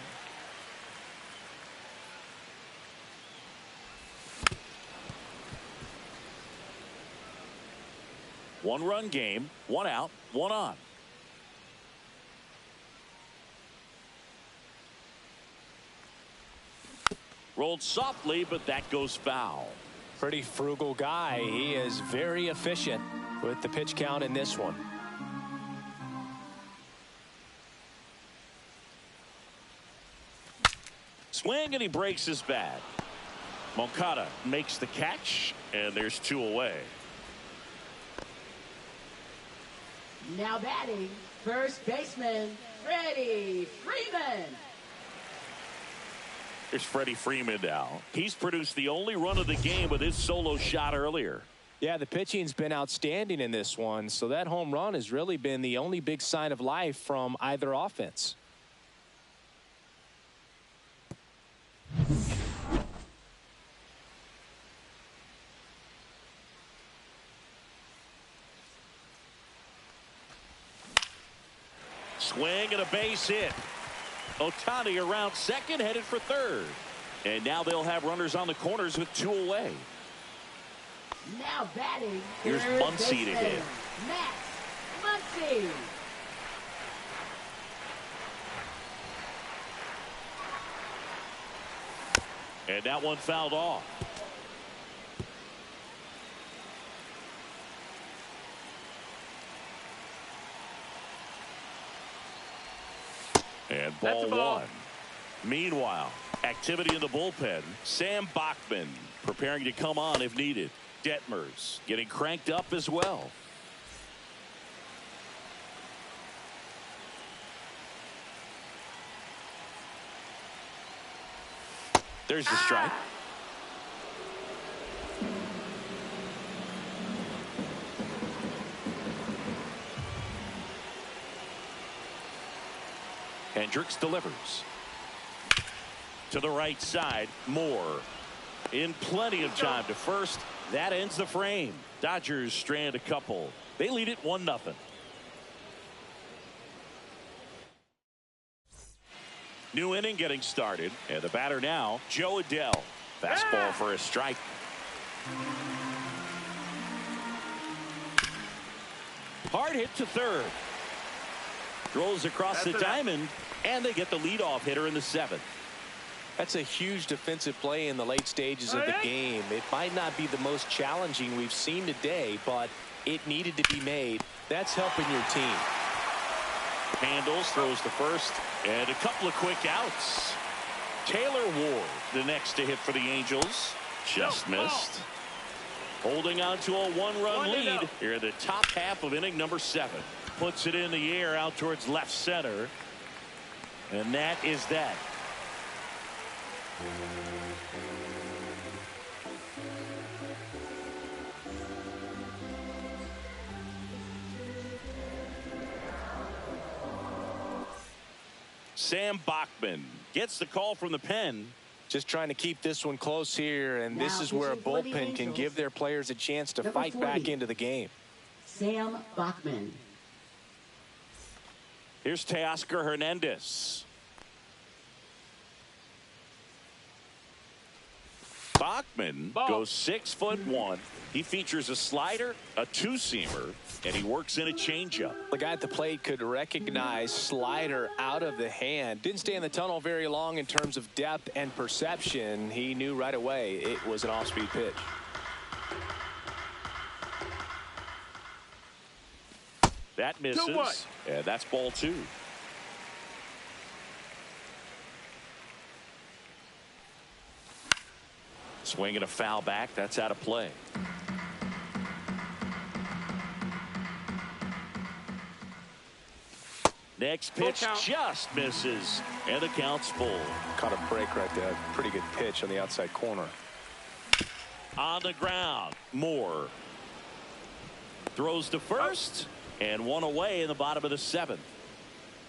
One-run game, 1 out, 1 on. Rolled softly, but that goes foul. Pretty frugal guy. He is very efficient with the pitch count in this one. Swing and he breaks his bat. Moncada makes the catch, and there's 2 away. Now batting, first baseman, Freddie Freeman. Here's Freddie Freeman now. He's produced the only run of the game with his solo shot earlier. Yeah, the pitching's been outstanding in this one, so that home run has really been the only big sign of life from either offense. Swing and a base hit. Ohtani around second, headed for third. And now they'll have runners on the corners with 2 away. Now batting, here's third Muncy to baseman, hit. Max Muncy. And that one fouled off. And ball 1. Meanwhile, activity in the bullpen. Sam Bachman preparing to come on if needed. Detmers getting cranked up as well. There's the strike. Hendricks delivers to the right side. Moore in plenty of time to first. That ends the frame. Dodgers strand a couple. They lead it 1-0. New inning getting started, and the batter now, Joe Adell. Fastball for a strike. Hard hit to third. Rolls across the diamond, and they get the leadoff hitter in the 7th. That's a huge defensive play in the late stages of the game. It might not be the most challenging we've seen today, but it needed to be made. That's helping your team. Handles, throws to first, and a couple of quick outs. Taylor Ward, the next to hit for the Angels. Just missed. Holding on to a 1-run lead here in the top half of inning number 7. Puts it in the air out towards left center. And that is that. Sam Bachman gets the call from the pen. Just trying to keep this one close here, and this is where a bullpen can give their players a chance to fight back into the game. Sam Bachman. Here's Teoscar Hernandez. Bachman goes 6'1". He features a slider, a 2-seamer, and he works in a changeup. The guy at the plate could recognize slider out of the hand. Didn't stay in the tunnel very long in terms of depth and perception. He knew right away it was an off-speed pitch. That misses, and that's ball 2. Swing and a foul back. That's out of play. Next pitch just misses, and the count's full. Caught a break right there. Pretty good pitch on the outside corner. On the ground, Moore throws to first, and one away in the bottom of the 7th.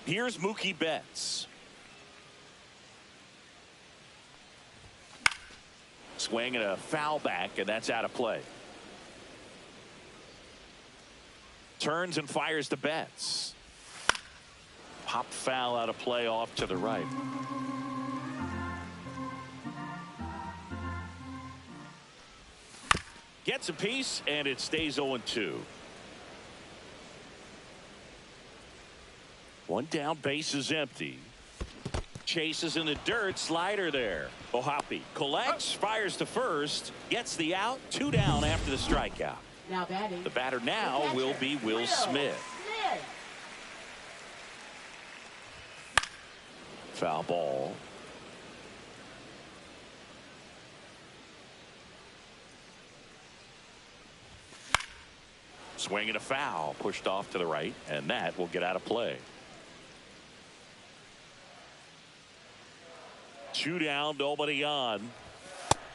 Here's Mookie Betts. Swing and a foul back, and that's out of play. Turns and fires to Betts. Pop foul out of play off to the right. Gets a piece, and it stays 0-2. One down, base is empty. Chases in the dirt, slider there. Ohapi collects, fires to first, gets the out, 2 down after the strikeout. Now batting. The batter now will be Will Smith. Foul ball. Swing and a foul, pushed off to the right, and that will get out of play. 2 down, nobody on,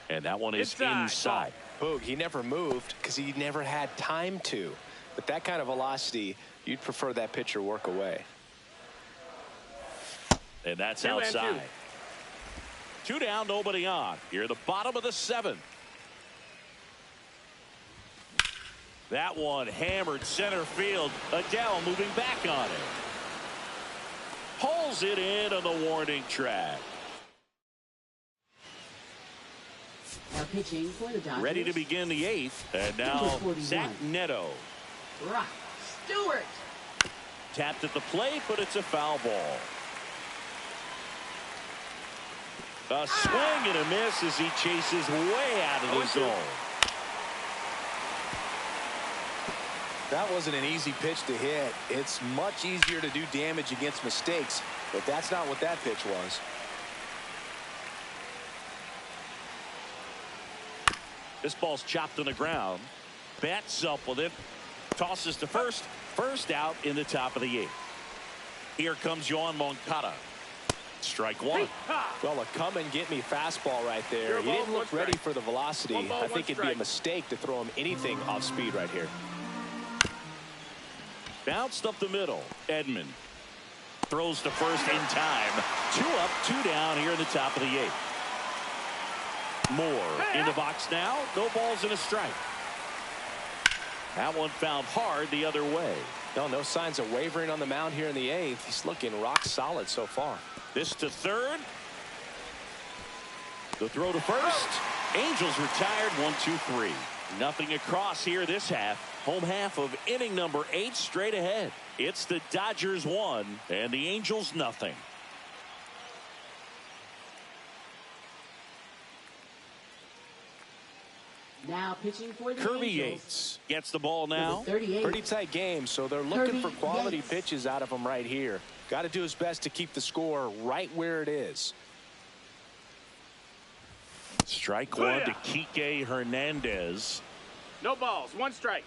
and that one is inside. Boog, he never moved because he never had time to. With that kind of velocity, you'd prefer that pitcher work away. And that's outside. 2 down, nobody on. Here at the bottom of the 7th. That one hammered center field. Adele moving back on it. Pulls it in on the warning track. Now pitching for the Dodgers. Ready to begin the 8th. And now Zach Neto. Rock Stewart. Tapped at the plate, but it's a foul ball. A swing and a miss as he chases way out of the zone. That wasn't an easy pitch to hit. It's much easier to do damage against mistakes, but that's not what that pitch was. This ball's chopped on the ground. Bats up with it. Tosses to first. First out in the top of the 8th. Here comes Yoan Moncada. Strike 1. Well, a come and get me fastball right there. He didn't look ready for the velocity. I think it'd be a mistake to throw him anything off speed right here. Bounced up the middle. Edman throws to first in time. 2 up, 2 down here in the top of the 8th. Moore in the box now. No balls and a strike. That one found hard the other way. No signs of wavering on the mound here in the 8th. He's looking rock solid so far. This to third. The throw to first. Angels retired. 1-2-3. Nothing across here this half. Home half of inning number 8 straight ahead. It's the Dodgers 1 and the Angels nothing. Now pitching for the Kirby Angels. Yates gets the ball now. Pretty tight game, so they're looking for quality Yates. pitches out of him right here. Got to do his best to keep the score right where it is. Strike 1 to Kike Hernandez. No balls, 1 strike.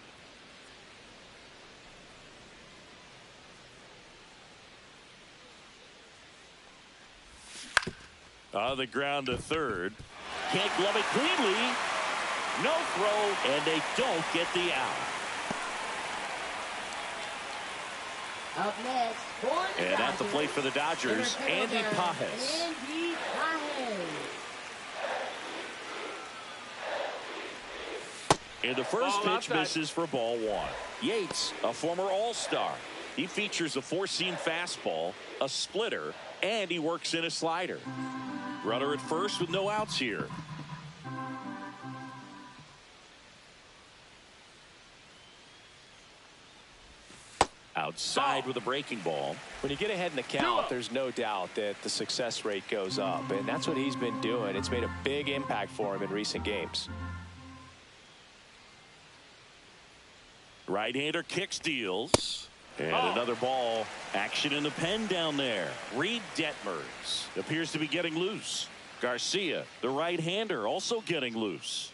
On the ground to third. Can't glove it cleanly. No throw, and they don't get the out. Up next for the And at the plate for the Dodgers, Andy Pajes. Andy Pajes. And the first Ball pitch outside. misses for ball 1. Yates, a former All-Star. He features a 4-seam fastball, a splitter, and he works in a slider. Runner at first with no outs here. Outside with a breaking ball. When you get ahead in the count, there's no doubt that the success rate goes up, and that's what he's been doing. It's made a big impact for him in recent games. Right-hander kick steals. And another ball. Action in the pen down there. Reed Detmers appears to be getting loose. Garcia, the right-hander, also getting loose.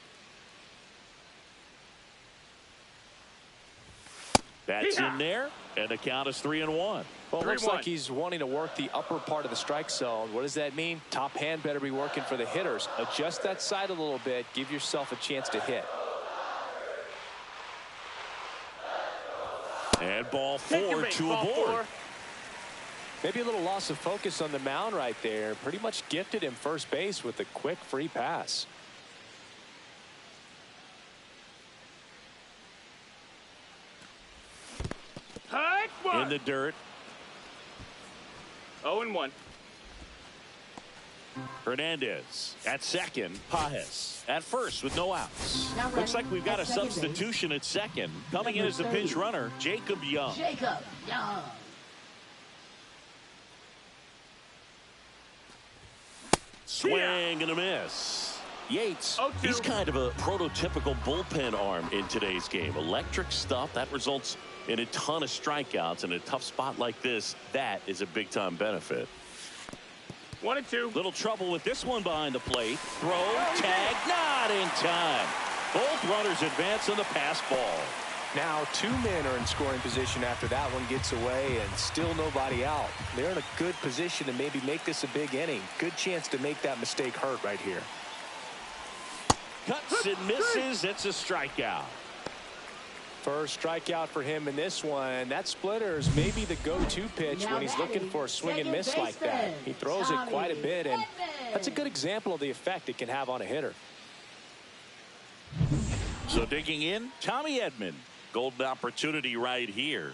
That's in there, and the count is 3-1. Well, it looks like he's wanting to work the upper part of the strike zone. What does that mean? Top hand better be working for the hitters. Adjust that side a little bit. Give yourself a chance to hit. And ball 4 to a board. Maybe a little loss of focus on the mound right there. Pretty much gifted him first base with a quick free pass. In the dirt. 0-1. Hernandez at second. Pages at first with no outs. Looks like we've got a substitution at second. Coming in as the pinch runner, Jacob Young. Swing and a miss. Yates, he's kind of a prototypical bullpen arm in today's game. Electric stuff that results in a ton of strikeouts. In a tough spot like this, that is a big-time benefit. 1-2. Little trouble with this one behind the plate. Throw, tag, not in time. Both runners advance on the pass ball. Now 2 men are in scoring position after that one gets away, and still nobody out. They're in a good position to maybe make this a big inning. Good chance to make that mistake hurt right here. Cuts and misses. It's a strikeout. First strikeout for him in this one. That splitter is maybe the go-to pitch when he's looking for a swing and miss like that. He throws it quite a bit, and that's a good example of the effect it can have on a hitter. So digging in, Tommy Edman. Golden opportunity right here.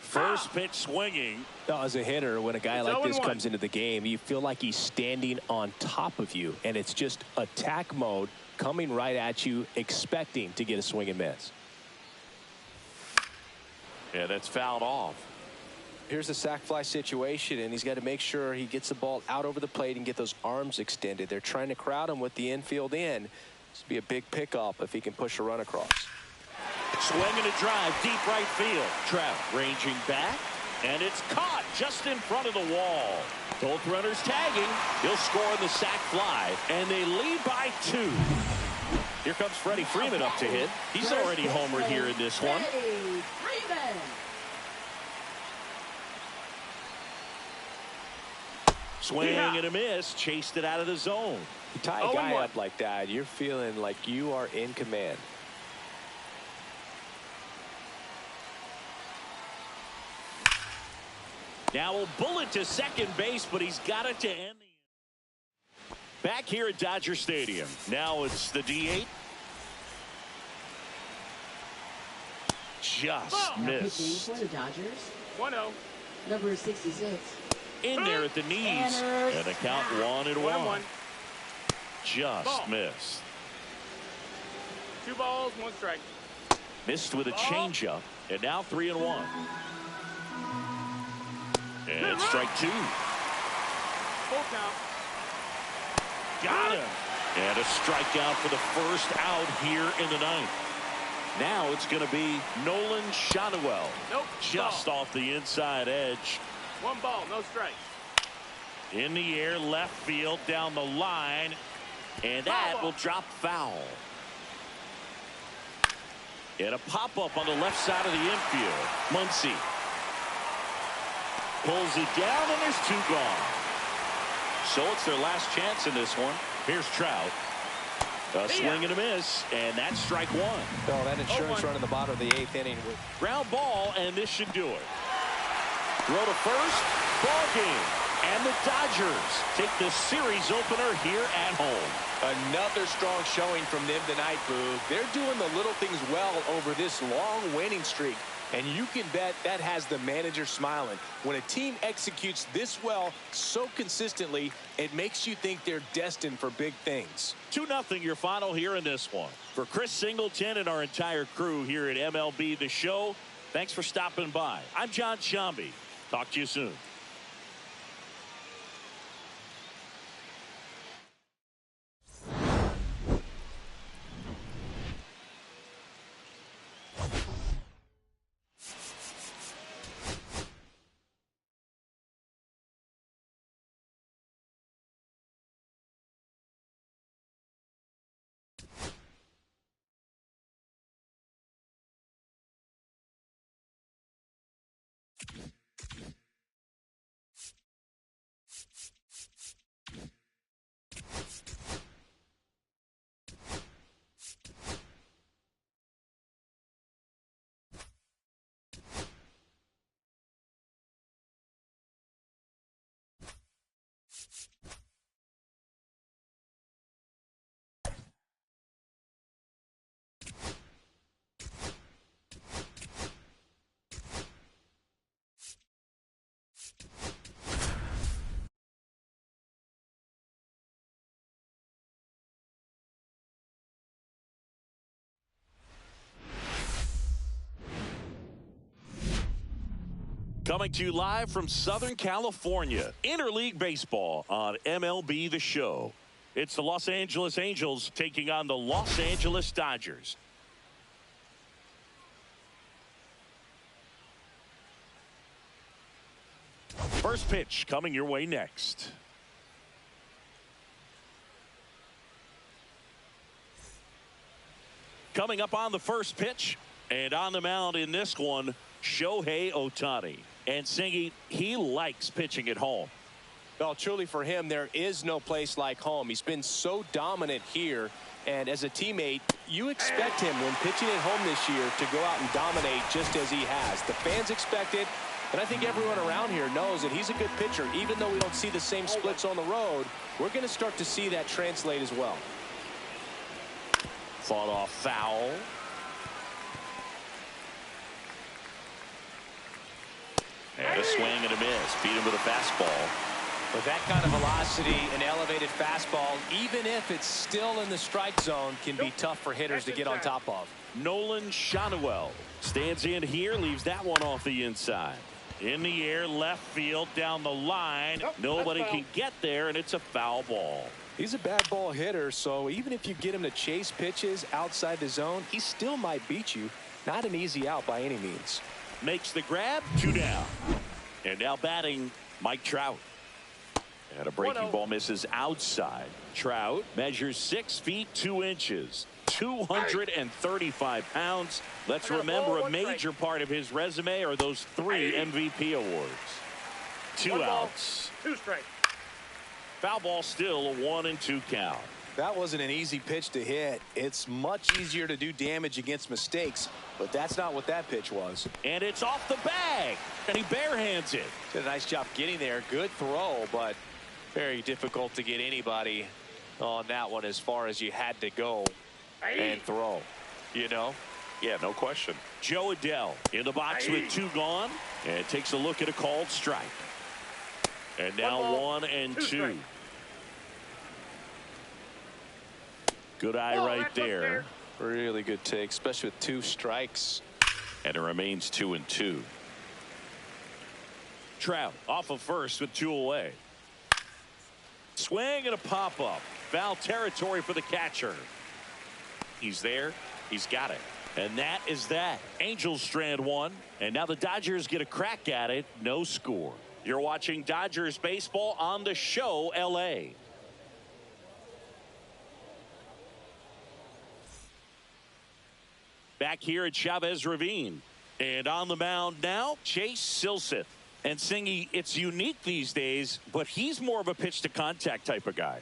First pitch swinging. As a hitter, when a guy like this comes into the game, you feel like he's standing on top of you, and it's just attack mode coming right at you, expecting to get a swing and miss. Yeah, that's fouled off. Here's the sac fly situation, and he's got to make sure he gets the ball out over the plate and get those arms extended. They're trying to crowd him with the infield in. This would be a big pickup if he can push a run across. Swing and a drive, deep right field. Trout ranging back, and it's caught just in front of the wall. Both runners tagging. He'll score on the sac fly, and they lead by 2. Here comes Freddie Freeman up to hit. He's already homered here in this one. Swing and a miss. Chased it out of the zone. You tie a guy up like that, you're feeling like you are in command. Now a bullet to second base, but he's got it to end the. Back here at Dodger Stadium. Now it's the D8. Just missed. For the Dodgers. 1-0. Number 66. In there at the knees. And a count 1-1. Just missed. 2 balls, 1 strike. Missed with a changeup. And now 3-1. And strike 2. Full count. Got him. And a strikeout for the first out here in the 9th. Now it's going to be Nolan Shotwell. Nope. Just off the inside edge. 1 ball, no strikes. In the air, left field, down the line. And that will drop foul. And a pop-up on the left side of the infield. Muncy pulls it down, and there's 2 gone. So it's their last chance in this one. Here's Trout. A swing and a miss, and that's strike 1. Oh, that insurance run in the bottom of the 8th inning. Ground ball, and this should do it. Throw to first, ball game. And the Dodgers take the series opener here at home. Another strong showing from them tonight, Boog. They're doing the little things well over this long winning streak. And you can bet that has the manager smiling. When a team executes this well so consistently, it makes you think they're destined for big things. 2-0 your final here in this one. For Chris Singleton and our entire crew here at MLB The Show, thanks for stopping by. I'm John Shambi. Talk to you soon. Coming to you live from Southern California, Interleague Baseball on MLB The Show. It's the Los Angeles Angels taking on the Los Angeles Dodgers. First pitch coming your way next. Coming up on the first pitch, and on the mound in this one, Shohei Ohtani. And Singy, he likes pitching at home. Well, truly for him, there is no place like home. He's been so dominant here. And as a teammate, you expect him when pitching at home this year to go out and dominate just as he has. The fans expect it. And I think everyone around here knows that he's a good pitcher. Even though we don't see the same splits on the road, we're going to start to see that translate as well. Fought off foul. And a swing and a miss. Beat him with a fastball. With that kind of velocity, an elevated fastball, even if it's still in the strike zone, can be tough for hitters to get on top of. Nolan Schanuel stands in here, leaves that one off the inside. In the air, left field, down the line. Nobody can get there, and it's a foul ball. He's a bad ball hitter, so even if you get him to chase pitches outside the zone, he still might beat you. Not an easy out by any means. Makes the grab, 2 down. And now batting, Mike Trout. And a breaking ball misses outside. Trout measures 6 feet 2 inches, 235 pounds. Let's remember a major part of his resume are those 3 MVP awards. 2 outs. 2 straight. Foul ball, still a 1-2 count. That wasn't an easy pitch to hit. It's much easier to do damage against mistakes, but that's not what that pitch was. And it's off the bag, and he barehands it. Did a nice job getting there. Good throw, but very difficult to get anybody on that one as far as you had to go and throw. You know? Yeah, no question. Joe Adell in the box with 2 gone, and takes a look at a called strike. And now 1-2. Good eye right there. Really good take, especially with 2 strikes. And it remains 2-2. Trout off of first with 2 away. Swing and a pop-up. Foul territory for the catcher. He's there. He's got it. And that is that. Angels strand 1. And now the Dodgers get a crack at it. No score. You're watching Dodgers baseball on the show, LA. Back here at Chavez Ravine. And on the mound now, Chase Silseth. And Singy, it's unique these days, but he's more of a pitch to contact type of guy.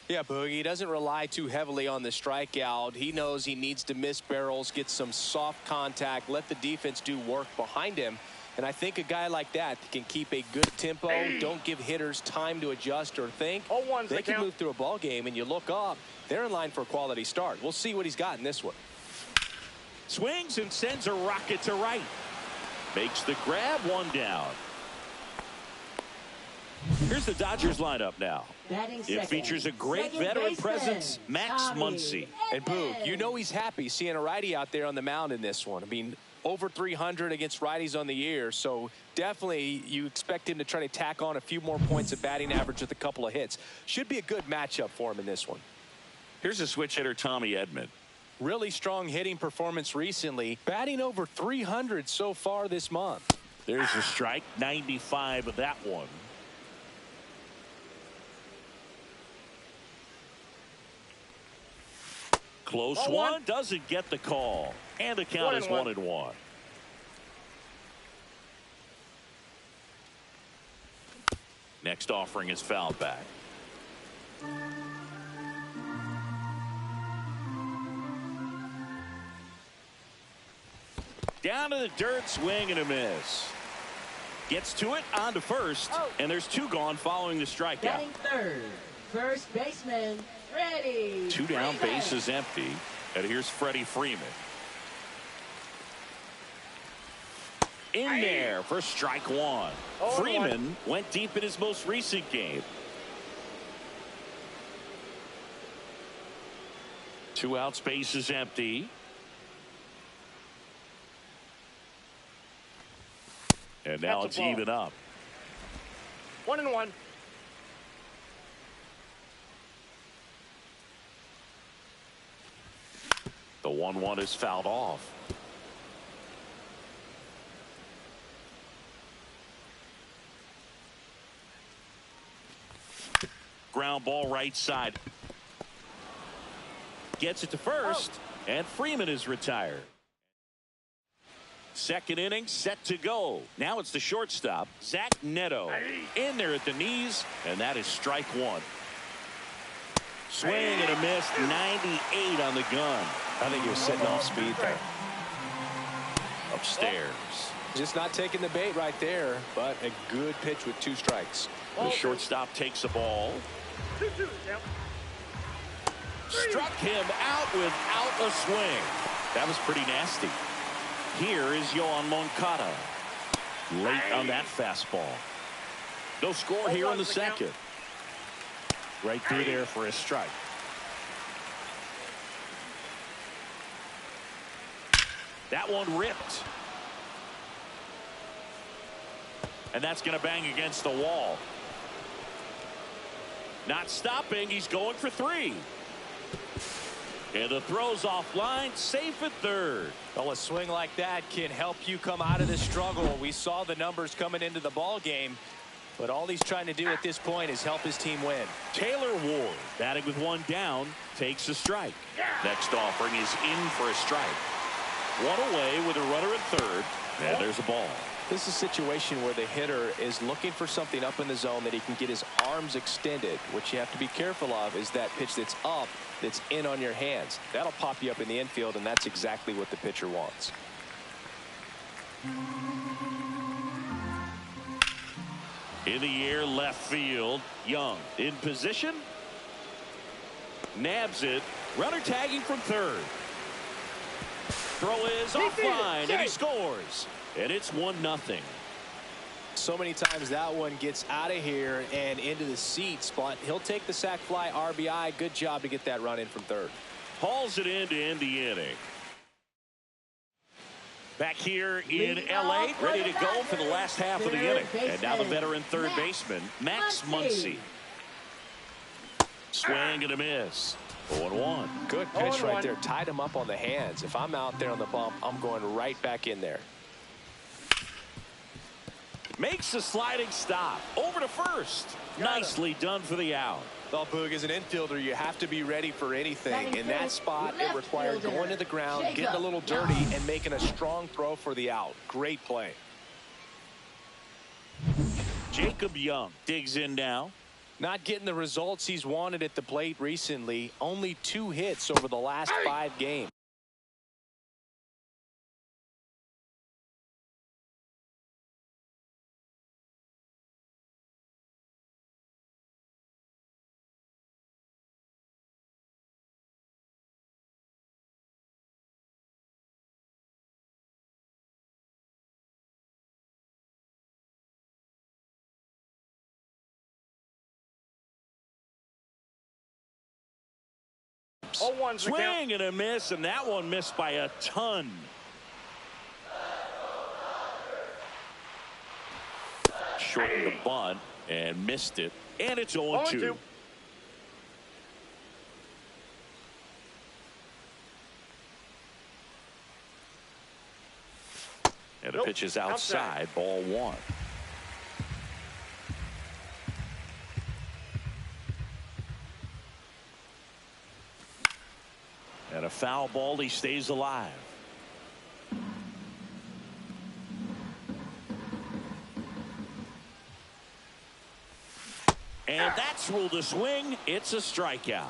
Yeah, Boogie, he doesn't rely too heavily on the strikeout. He knows he needs to miss barrels, get some soft contact, let the defense do work behind him. And I think a guy like that can keep a good tempo, don't give hitters time to adjust or think. They can move through a ball game, and you look up, they're in line for a quality start. We'll see what he's got in this one. Swings and sends a rocket to right. Makes the grab, 1 down. Here's the Dodgers lineup now. It features a great veteran presence, Max Muncy. And Boog, you know he's happy seeing a righty out there on the mound in this one. I mean, over 300 against righties on the year, so definitely you expect him to try to tack on a few more points of batting average with a couple of hits. Should be a good matchup for him in this one. Here's a switch hitter, Tommy Edman. Really strong hitting performance recently, batting over 300 so far this month. There's a strike, 95 of that one. Close one, doesn't get the call. And the count is 1-1. Next offering is fouled back. Down to the dirt, swing and a miss. Gets to it, on to first, and there's 2 gone following the strikeout. Batting third, first baseman, Freddie. 2 down, bases empty. And here's Freddie Freeman. In there for strike 1. Freeman went deep in his most recent game. 2 outs, bases empty. And now That's it's a ball. even up. 1-1. The 1-1 is fouled off. Ground ball right side. Gets it to first, and Freeman is retired. Second inning set to go. Now it's the shortstop, Zach Neto, in there at the knees, and that is strike one. Swing and a miss, 98 on the gun. I think he was sitting off speed there. Upstairs. Just not taking the bait right there, but a good pitch with 2 strikes. The shortstop takes the ball. 2-2. Yep. Struck him out without a swing. That was pretty nasty. Here is Yohan Moncada. Late on that fastball. No score here in the second. Right through there for a strike. That one ripped. And that's going to bang against the wall. Not stopping. He's going for 3. And the throw's offline, safe at third. Well, a swing like that can help you come out of this struggle. We saw the numbers coming into the ball game, but all he's trying to do at this point is help his team win. Taylor Ward, batting with 1 down, takes a strike. Next offering is in for a strike. 1 away with a runner at third, and there's a ball. This is a situation where the hitter is looking for something up in the zone that he can get his arms extended. What you have to be careful of is that pitch that's up, that's in on your hands. That'll pop you up in the infield, and that's exactly what the pitcher wants. In the air, left field. Young in position. Nabs it. Runner tagging from third. Throw is offline, and he scores. And it's 1-0. So many times that one gets out of here and into the seats, but he'll take the sac fly RBI. Good job to get that run in from third. Hauls it in to end the inning. Back here in L.A., ready to go for the last half of the inning. And now the veteran third baseman, Max Muncy. Swing and a miss. 0-1. Good pitch right there. Tied him up on the hands. If I'm out there on the bump, I'm going right back in there. Makes the sliding stop. Over to first. Nicely done for the out. Well, Boog, as an infielder, you have to be ready for anything. In that spot, it required going to the ground, getting a little dirty, and making a strong throw for the out. Great play. Jacob Young digs in now. Not getting the results he's wanted at the plate recently. Only 2 hits over the last 5 games. Swing and a miss, and that one missed by a ton. Shortened the bunt and missed it, and it's 0-2. And the pitch is outside, ball 1. And a foul ball, he stays alive. And that's ruled a swing. It's a strikeout.